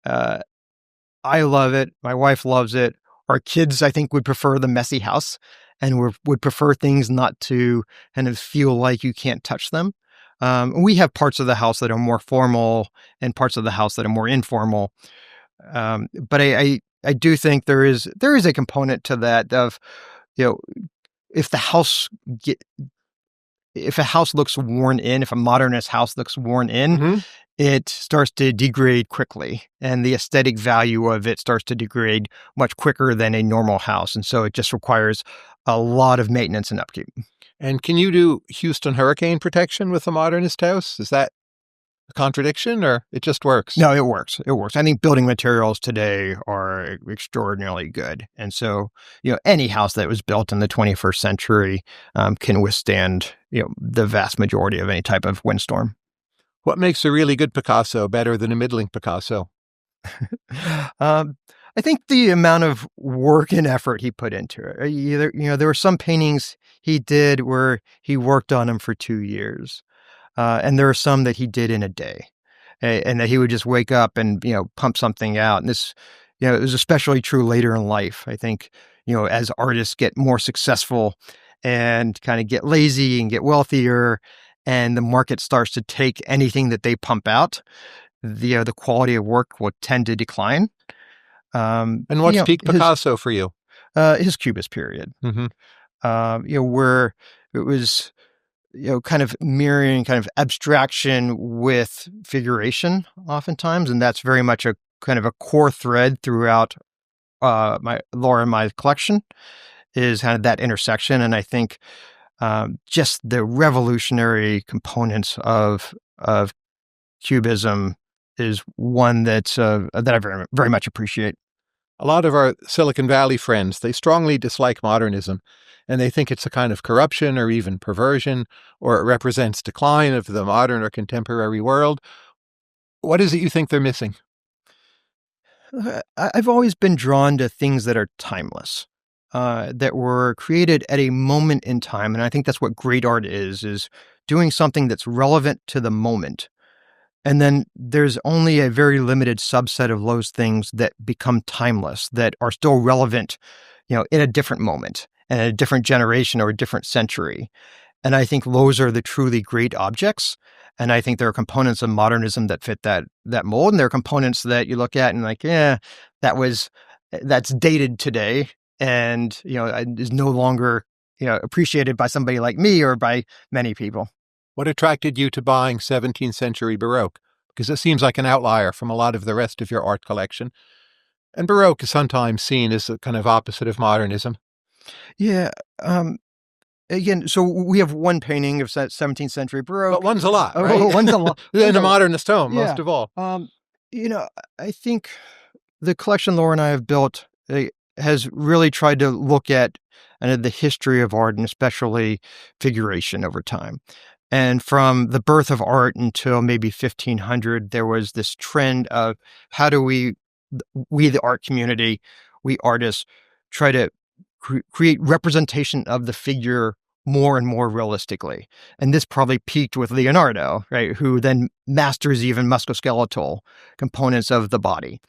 I love it. My wife loves it. Our kids, I think, would prefer the messy house and would prefer things not to kind of feel like you can't touch them. We have parts of the house that are more formal and parts of the house that are more informal. But I do think there is a component to that of, if a house looks worn in, if a modernist house looks worn in, it starts to degrade quickly, and the aesthetic value of it starts to degrade much quicker than a normal house. And so it just requires a lot of maintenance and upkeep. And can you do Houston hurricane protection with a modernist house? Is that a contradiction, or it just works? No, it works. It works. I think building materials today are extraordinarily good. And so, any house that was built in the 21st century can withstand, the vast majority of any type of windstorm. What makes a really good Picasso better than a middling Picasso? I think the amount of work and effort he put into it. There were some paintings he did where he worked on them for 2 years. And there are some that he did in a day, and that he would just wake up and, pump something out. And this, it was especially true later in life. I think, as artists get more successful and kind of get lazy and get wealthier, and the market starts to take anything that they pump out, the quality of work will tend to decline. And what's peak Picasso for you? His Cubist period, where it was, kind of mirroring kind of abstraction with figuration oftentimes. And that's very much a kind of a core thread throughout my collection, is kind of that intersection. And I think just the revolutionary components of Cubism is one that I very, very much appreciate. A lot of our Silicon Valley friends, they strongly dislike modernism, and they think it's a kind of corruption or even perversion, or it represents decline of the modern or contemporary world. What is it you think they're missing? I've always been drawn to things that are timeless, that were created at a moment in time. And I think that's what great art is doing something that's relevant to the moment. And then there's only a very limited subset of those things that become timeless, that are still relevant, in a different moment and a different generation or a different century. And I think those are the truly great objects. And I think there are components of modernism that fit that mold. And there are components that you look at and like, that's dated today and, is no longer, appreciated by somebody like me or by many people. What attracted you to buying 17th century Baroque? Because it seems like an outlier from a lot of the rest of your art collection. And Baroque is sometimes seen as a kind of opposite of modernism. Yeah. Again, so we have one painting of 17th century Baroque. But one's a lot, right? One's a lot. In a modernist home, most of all. I think the collection Laura and I have built has really tried to look at the history of art and especially figuration over time. And from the birth of art until maybe 1500, there was this trend of how do we, the art community, we artists, try to create representation of the figure more and more realistically. And this probably peaked with Leonardo, right, who then masters even musculoskeletal components of the body.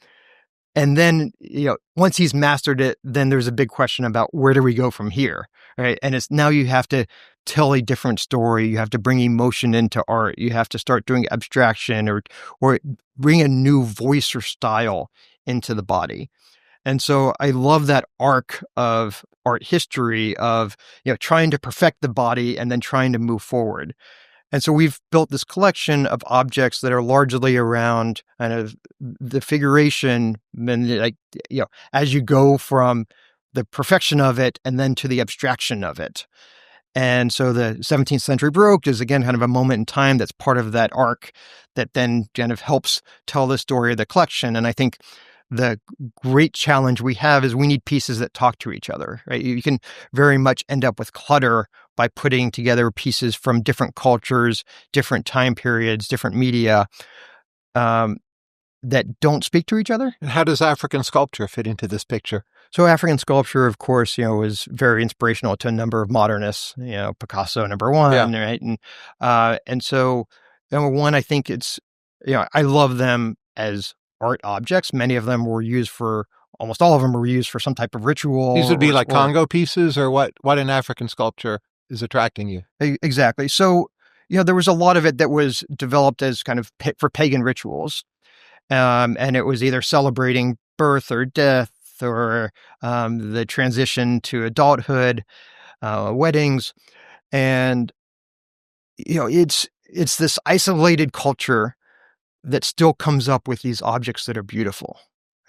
And then, once he's mastered it, then there's a big question about where do we go from here, right? And it's now you have to tell a different story. You have to bring emotion into art. You have to start doing abstraction or bring a new voice or style into the body. And so I love that arc of art history of, trying to perfect the body and then trying to move forward. And so we've built this collection of objects that are largely around kind of the figuration, and as you go from the perfection of it and then to the abstraction of it. And so the 17th century Baroque is, again, kind of a moment in time that's part of that arc that then kind of helps tell the story of the collection. And I think the great challenge we have is we need pieces that talk to each other, right? You can very much end up with clutter by putting together pieces from different cultures, different time periods, different media that don't speak to each other. And how does African sculpture fit into this picture? So African sculpture, of course, was very inspirational to a number of modernists, Picasso, number one, right? And so, number one, I think it's, I love them as art objects. Many of them were used almost all of them were used for some type of ritual. These would be like Congo pieces, or what in African sculpture is attracting you? Exactly. So, there was a lot of it that was developed as kind of for pagan rituals. And it was either celebrating birth or death or the transition to adulthood, weddings. And, it's this isolated culture that still comes up with these objects that are beautiful,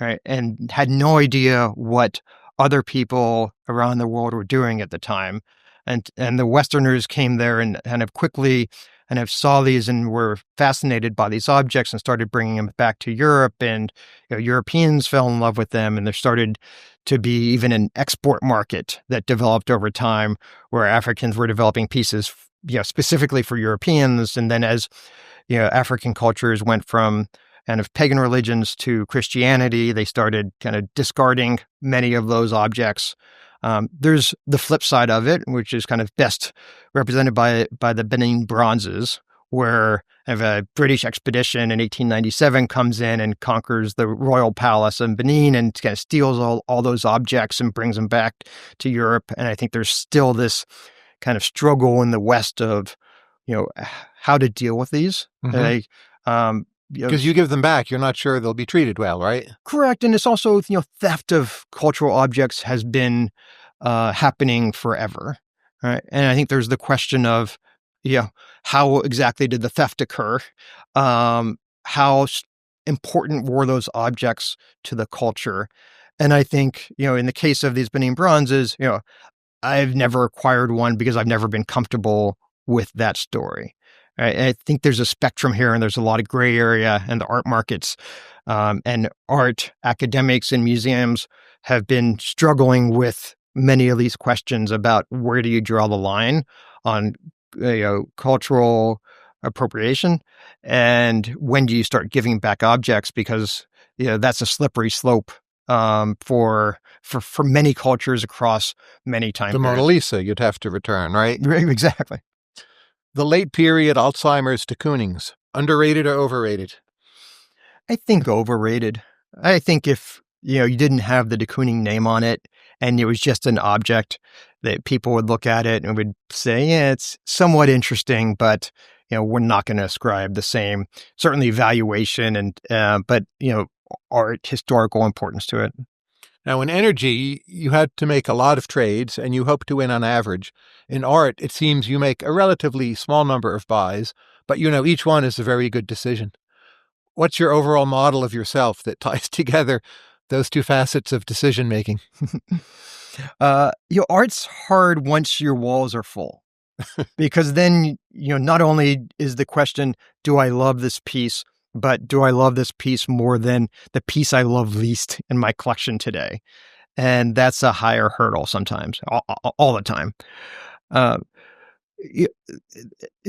right? And had no idea what other people around the world were doing at the time. And the Westerners came there and kind of quickly and have saw these and were fascinated by these objects and started bringing them back to Europe. And Europeans fell in love with them, and there started to be even an export market that developed over time where Africans were developing pieces, specifically for Europeans. And then as, African cultures went from kind of pagan religions to Christianity, they started kind of discarding many of those objects. There's the flip side of it, which is kind of best represented by the Benin bronzes, where a British expedition in 1897 comes in and conquers the royal palace in Benin and kind of steals all those objects and brings them back to Europe. And I think there's still this kind of struggle in the West of, how to deal with these. Mm-hmm. Because you give them back, you're not sure they'll be treated well, right? Correct. And it's also, theft of cultural objects has been happening forever, right? And I think there's the question of, how exactly did the theft occur? How important were those objects to the culture? And I think, in the case of these Benin bronzes, I've never acquired one because I've never been comfortable with that story. I think there's a spectrum here, and there's a lot of gray area in the art markets, and art academics and museums have been struggling with many of these questions about where do you draw the line on cultural appropriation, and when do you start giving back objects, because that's a slippery slope for many cultures across many time periods. The Mona Lisa you'd have to return, right? Exactly. The late period Alzheimer's de Kooning's, underrated or overrated? I think overrated. I think if, you didn't have the de Kooning name on it and it was just an object, that people would look at it and would say, yeah, it's somewhat interesting, but, we're not going to ascribe the same, certainly valuation and, but, art historical importance to it. Now, in energy, you had to make a lot of trades and you hope to win on average. In art, it seems you make a relatively small number of buys, but each one is a very good decision. What's your overall model of yourself that ties together those two facets of decision making? Art's hard once your walls are full, because then, not only is the question, do I love this piece? But do I love this piece more than the piece I love least in my collection today? And that's a higher hurdle sometimes, all the time.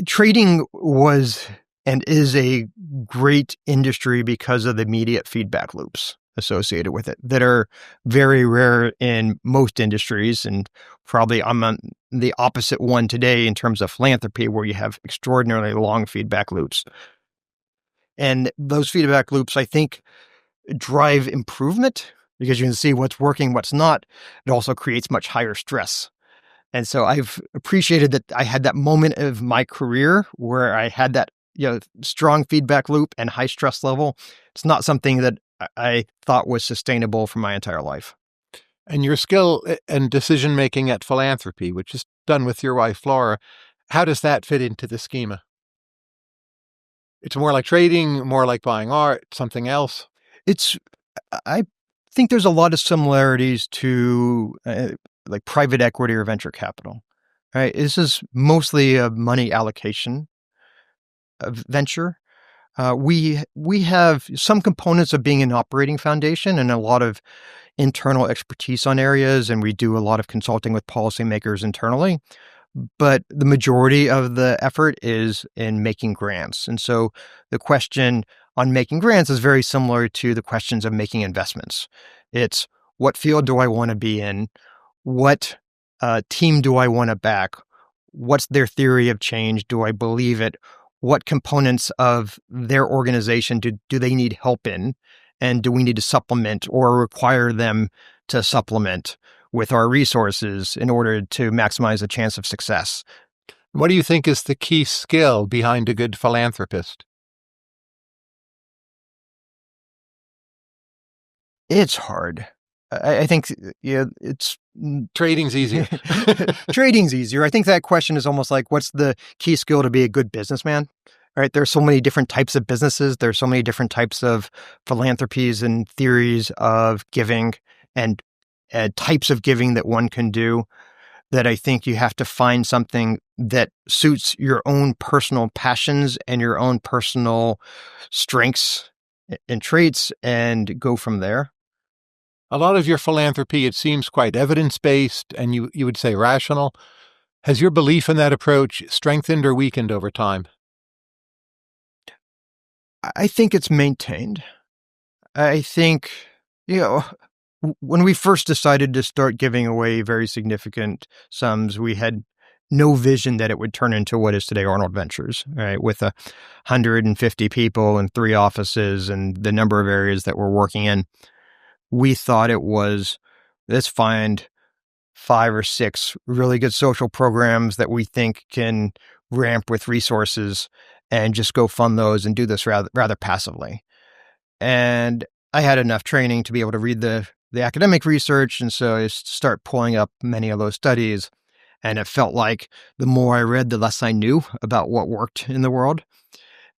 Trading was and is a great industry because of the immediate feedback loops associated with it that are very rare in most industries. And probably I'm on the opposite one today in terms of philanthropy, where you have extraordinarily long feedback loops. And those feedback loops, I think, drive improvement because you can see what's working, what's not. It also creates much higher stress. And so I've appreciated that I had that moment of my career where I had that, strong feedback loop and high stress level. It's not something that I thought was sustainable for my entire life. And your skill and decision-making at Philanthropy, which is done with your wife, Flora, how does that fit into the schema? It's more like trading, more like buying art, something else? I think there's a lot of similarities to like private equity or venture capital, right? This is mostly a money allocation of venture. We have some components of being an operating foundation and a lot of internal expertise on areas, and we do a lot of consulting with policymakers internally. But the majority of the effort is in making grants. And so the question on making grants is very similar to the questions of making investments. It's what field do I want to be in? What team do I want to back? What's their theory of change? Do I believe it? What components of their organization do they need help in? And do we need to supplement or require them to supplement with our resources in order to maximize the chance of success? What do you think is the key skill behind a good philanthropist? It's hard. I think it's Trading's easier. trading's easier. I think that question is almost like, what's the key skill to be a good businessman? Right? There's so many different types of businesses. There's so many different types of philanthropies and theories of giving and types of giving that one can do, that I think you have to find something that suits your own personal passions and your own personal strengths and traits and go from there. A lot of your philanthropy, it seems quite evidence-based and you would say rational. Has your belief in that approach strengthened or weakened over time? I think it's maintained. I think, when we first decided to start giving away very significant sums, we had no vision that it would turn into what is today Arnold Ventures, right? With 150 people and 3 offices and the number of areas that we're working in. We thought it was, let's find 5 or 6 really good social programs that we think can ramp with resources and just go fund those and do this rather passively. And I had enough training to be able to read the academic research, and so I start pulling up many of those studies. And it felt like the more I read, the less I knew about what worked in the world.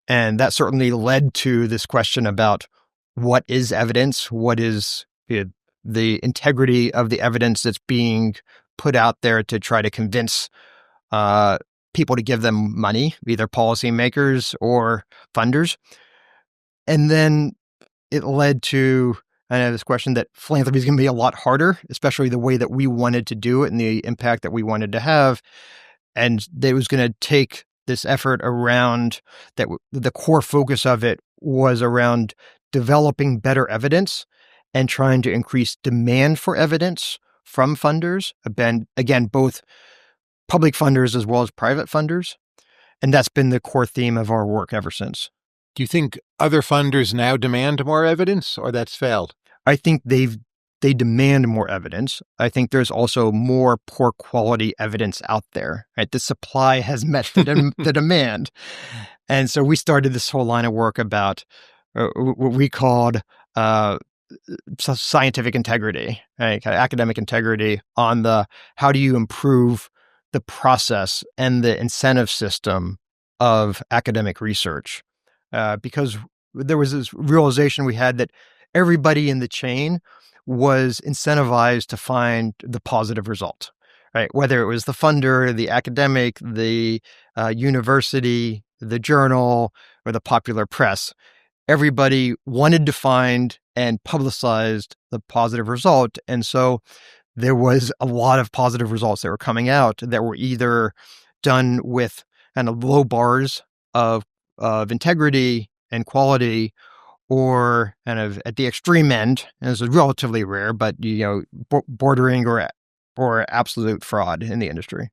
And that certainly led to this question about what is evidence? What is the integrity of the evidence that's being put out there to try to convince people to give them money, either policymakers or funders? And then it led to this question that philanthropy is going to be a lot harder, especially the way that we wanted to do it and the impact that we wanted to have. And that it was going to take this effort around that. The core focus of it was around developing better evidence and trying to increase demand for evidence from funders, again, both public funders as well as private funders. And that's been the core theme of our work ever since. Do you think other funders now demand more evidence, or that's failed? I think they demand more evidence. I think there's also more poor quality evidence out there, right? The supply has met the demand. And so we started this whole line of work about what we called scientific integrity, right? Kind of academic integrity on how do you improve the process and the incentive system of academic research. Because there was this realization we had that everybody in the chain was incentivized to find the positive result, right? Whether it was the funder, the academic, the university, the journal, or the popular press, everybody wanted to find and publicized the positive result. And so there was a lot of positive results that were coming out that were either done with kind of low bars of integrity and quality, or kind of at the extreme end, and this is relatively rare, but bordering or absolute fraud in the industry.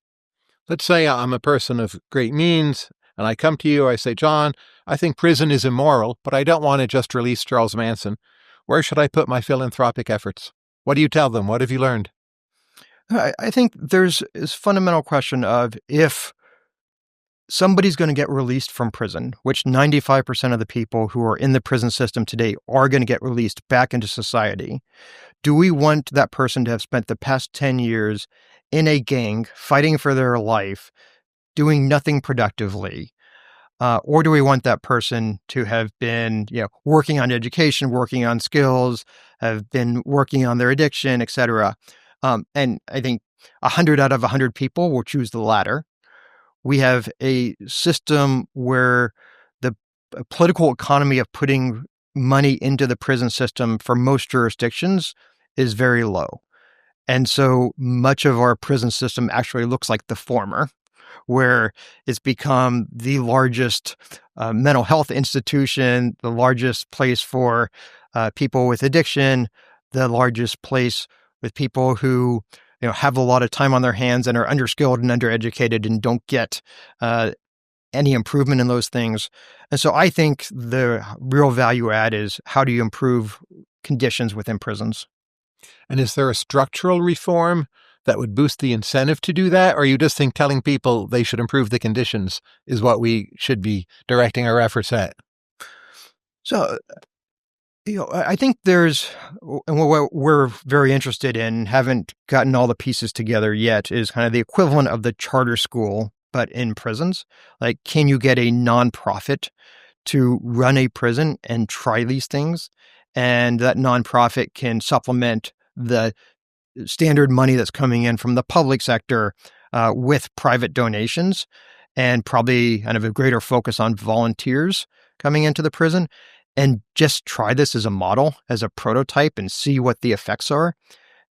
Let's say I'm a person of great means, and I come to you, I say, John, I think prison is immoral, but I don't want to just release Charles Manson. Where should I put my philanthropic efforts? What do you tell them? What have you learned? I think there's this fundamental question of if somebody's going to get released from prison, which 95% of the people who are in the prison system today are going to get released back into society. Do we want that person to have spent the past 10 years in a gang, fighting for their life, doing nothing productively? Or do we want that person to have been, working on education, working on skills, have been working on their addiction, et cetera? And I think 100 out of 100 people will choose the latter. We have a system where the political economy of putting money into the prison system for most jurisdictions is very low. And so much of our prison system actually looks like the former, where it's become the largest mental health institution, the largest place for people with addiction, the largest place with people who have a lot of time on their hands and are underskilled and undereducated and don't get any improvement in those things. And so I think the real value add is how do you improve conditions within prisons? And is there a structural reform that would boost the incentive to do that? Or you just think telling people they should improve the conditions is what we should be directing our efforts at? So, I think there's, and what we're very interested in, haven't gotten all the pieces together yet, is kind of the equivalent of the charter school, but in prisons. Like, can you get a nonprofit to run a prison and try these things? And that nonprofit can supplement the standard money that's coming in from the public sector with private donations, and probably kind of a greater focus on volunteers coming into the prison, and just try this as a model, as a prototype, and see what the effects are,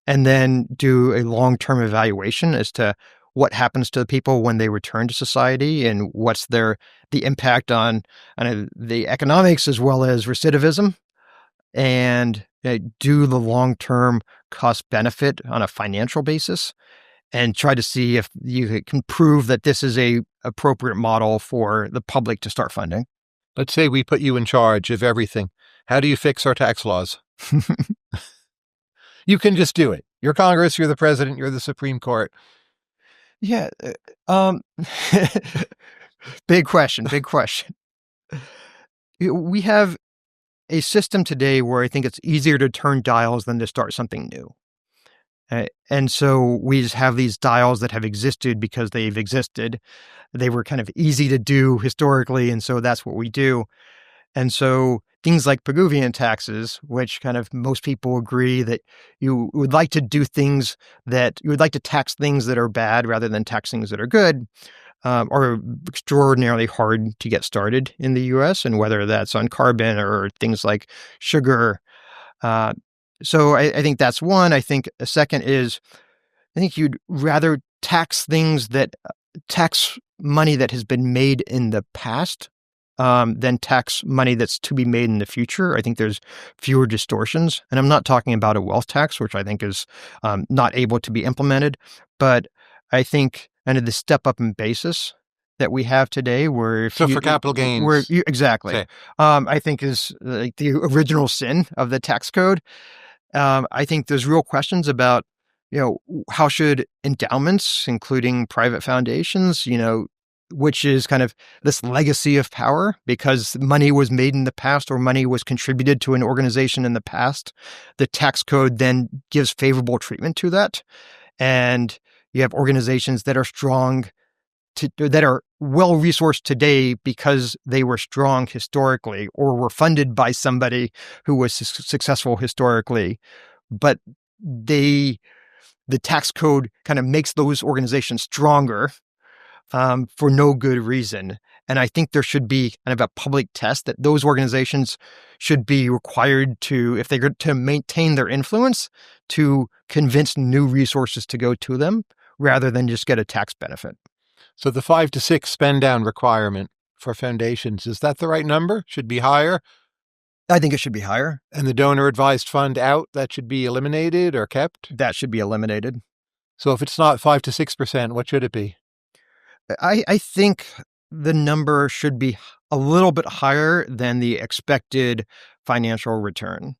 and then do a long-term evaluation as to what happens to the people when they return to society and what's the impact on the economics as well as recidivism, and do the long-term cost benefit on a financial basis, and try to see if you can prove that this is a appropriate model for the public to start funding. Let's say we put you in charge of everything. How do you fix our tax laws? You can just do it. You're Congress, you're the president, you're the Supreme Court. Yeah. Big question. We have a system today where I think it's easier to turn dials than to start something new. And so we just have these dials that have existed because they've existed. They were kind of easy to do historically, and so that's what we do. And so things like Peruvian taxes, which kind of most people agree that you would like to do things that you would like to tax things that are bad rather than tax things that are good, are extraordinarily hard to get started in the U.S., and whether that's on carbon or things like sugar. So I think that's one. I think a second is, I think you'd rather tax things that tax money that has been made in the past than tax money that's to be made in the future. I think there's fewer distortions. And I'm not talking about a wealth tax, which I think is not able to be implemented. But I think kind of the step up in basis that we have today, where for capital gains, exactly, say. I think is like the original sin of the tax code. I think there's real questions about, how should endowments, including private foundations, which is kind of this legacy of power because money was made in the past or money was contributed to an organization in the past. The tax code then gives favorable treatment to that. And you have organizations that are strong, that are well-resourced today because they were strong historically or were funded by somebody who was successful historically. But the tax code kind of makes those organizations stronger for no good reason. And I think there should be kind of a public test that those organizations should be required to, if they're to maintain their influence, to convince new resources to go to them rather than just get a tax benefit. So the 5 to 6 spend down requirement for foundations, is that the right number? Should be higher? I think it should be higher. And the donor advised fund out, that should be eliminated or kept? That should be eliminated. So if it's not 5 to 6%, what should it be? I think the number should be a little bit higher than the expected financial return.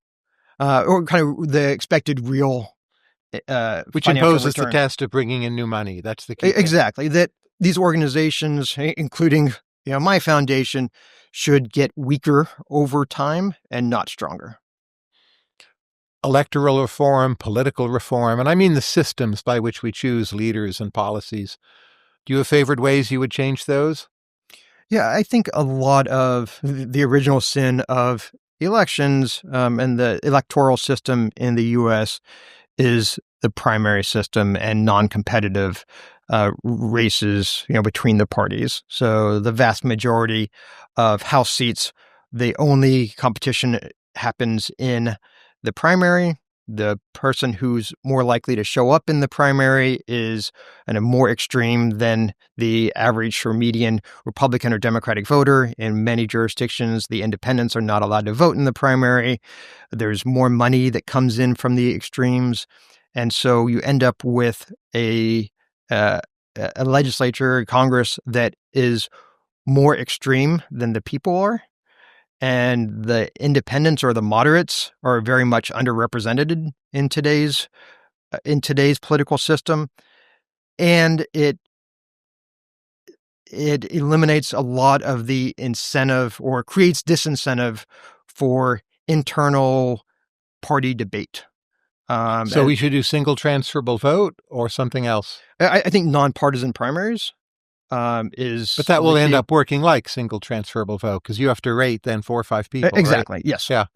or kind of the expected real Which financial imposes the return. test of bringing in new money. That's the key thing. Exactly. That these organizations, including my foundation, should get weaker over time and not stronger. Electoral reform, political reform, and I mean the systems by which we choose leaders and policies. Do you have favored ways you would change those? Yeah, I think a lot of the original sin of elections and the electoral system in the U.S. is the primary system and non-competitive races, between the parties. So the vast majority of House seats, the only competition happens in the primary. The person who's more likely to show up in the primary is more extreme than the average or median Republican or Democratic voter. In many jurisdictions, the independents are not allowed to vote in the primary. There's more money that comes in from the extremes. And so you end up with a legislature, Congress that is more extreme than the people are. And the independents or the moderates are very much underrepresented in today's political system. And it eliminates a lot of the incentive or creates disincentive for internal party debate. So we should do single transferable vote or something else? I think nonpartisan primaries is... But that will end up working like single transferable vote because you have to rate then 4 or 5 people, exactly, right? Yes. Yeah.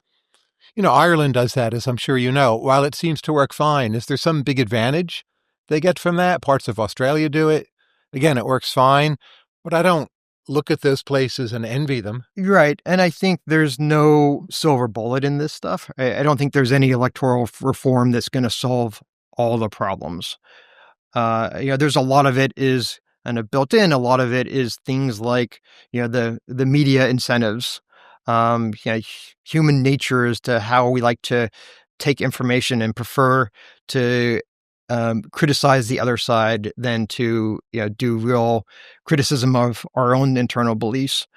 Ireland does that, as I'm sure you know. While it seems to work fine, is there some big advantage they get from that? Parts of Australia do it. Again, it works fine, but I don't look at those places and envy them. Right. And I think there's no silver bullet in this stuff. I don't think there's any electoral reform that's going to solve all the problems. There's a lot of it is built in. A lot of it is things like, the media incentives, human nature as to how we like to take information and prefer to criticize the other side than to do real criticism of our own internal beliefs.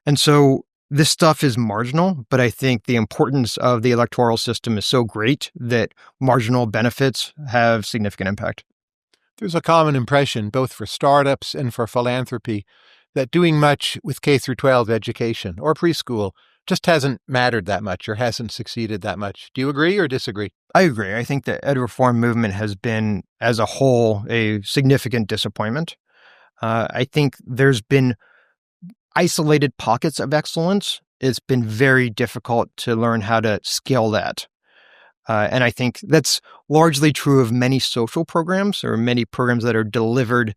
And so this stuff is marginal, but I think the importance of the electoral system is so great that marginal benefits have significant impact. There's a common impression, both for startups and for philanthropy, that doing much with K through 12 education or preschool just hasn't mattered that much or hasn't succeeded that much. Do you agree or disagree? I agree. I think the ed reform movement has been, as a whole, a significant disappointment. I think there's been isolated pockets of excellence. It's been very difficult to learn how to scale that. And I think that's largely true of many social programs or many programs that are delivered,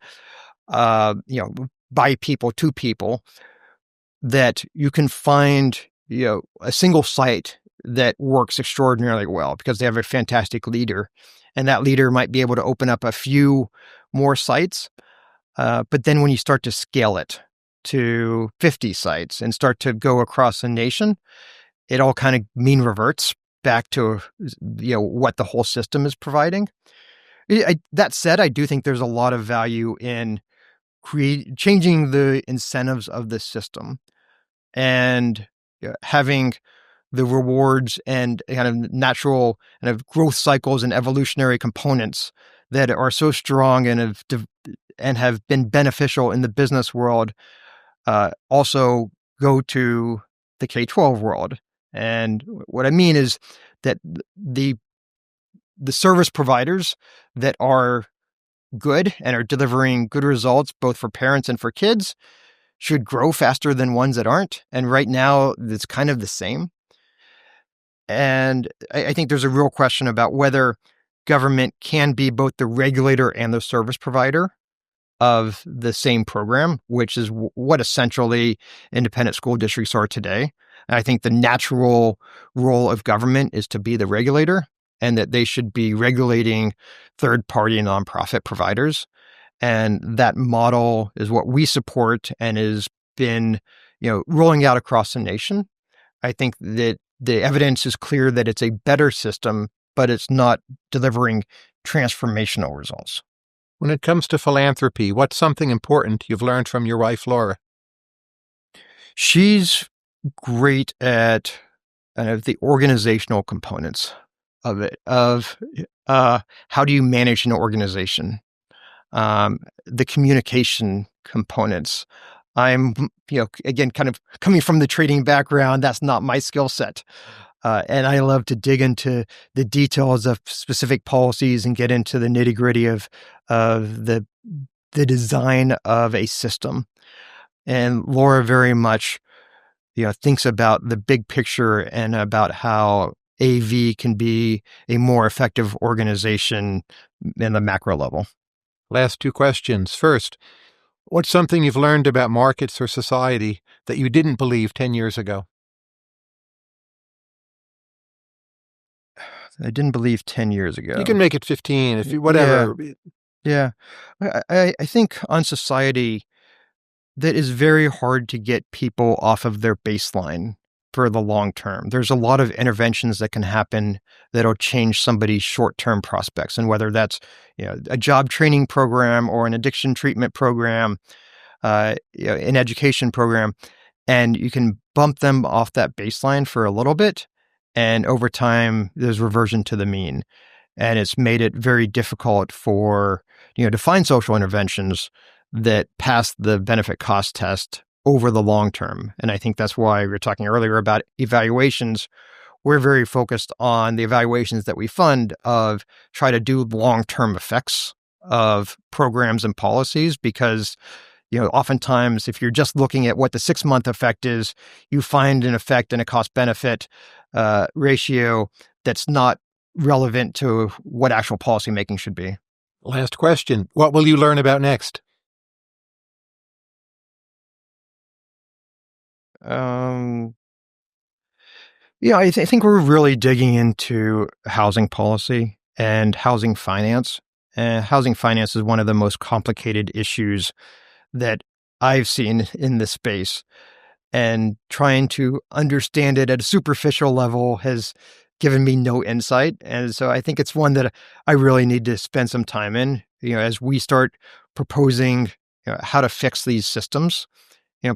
by people to people, that you can find, a single site that works extraordinarily well because they have a fantastic leader. And that leader might be able to open up a few more sites. But then when you start to scale it to 50 sites and start to go across the nation, it all kind of mean reverts back to what the whole system is providing. That said, I do think there's a lot of value in changing the incentives of the system and having the rewards and kind of natural kind of growth cycles and evolutionary components that are so strong and have been beneficial in the business world also go to the K-12 world. And what I mean is that the service providers that are good and are delivering good results both for parents and for kids should grow faster than ones that aren't. And right now, it's kind of the same. And I think there's a real question about whether government can be both the regulator and the service provider of the same program, which is what essentially independent school districts are today. And I think the natural role of government is to be the regulator, and that they should be regulating third-party nonprofit providers. And that model is what we support and has been, rolling out across the nation. I think that the evidence is clear that it's a better system, but it's not delivering transformational results. When it comes to philanthropy, what's something important you've learned from your wife, Laura? She's great at kind of the organizational components of it, of how do you manage an organization, the communication components. I'm, again, kind of coming from the trading background, that's not my skill set. And I love to dig into the details of specific policies and get into the nitty gritty of the design of a system. And Laura very much, thinks about the big picture and about how AV can be a more effective organization in the macro level. Last two questions. First, what's something you've learned about markets or society that you didn't believe 10 years ago? I didn't believe 10 years ago. You can make it 15, if you, whatever. Yeah. I think on society, that is very hard to get people off of their baseline for the long term. There's a lot of interventions that can happen that'll change somebody's short-term prospects. And whether that's, a job training program or an addiction treatment program, an education program, and you can bump them off that baseline for a little bit. And over time, there's reversion to the mean. And it's made it very difficult for, to find social interventions that pass the benefit cost test over the long term. And I think that's why we were talking earlier about evaluations. We're very focused on the evaluations that we fund of try to do long-term effects of programs and policies, because oftentimes if you're just looking at what the 6-month effect is, you find an effect in a cost-benefit ratio that's not relevant to what actual policy making should be. Last question. What will you learn about next? I think we're really digging into housing policy and housing finance. And housing finance is one of the most complicated issues that I've seen in this space. And trying to understand it at a superficial level has given me no insight. And so I think it's one that I really need to spend some time in, as we start proposing how to fix these systems.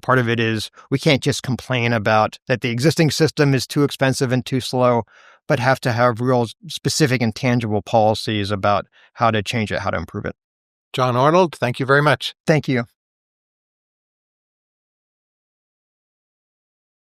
Part of it is we can't just complain about that the existing system is too expensive and too slow, but have to have real specific and tangible policies about how to change it, how to improve it. John Arnold, thank you very much. Thank you.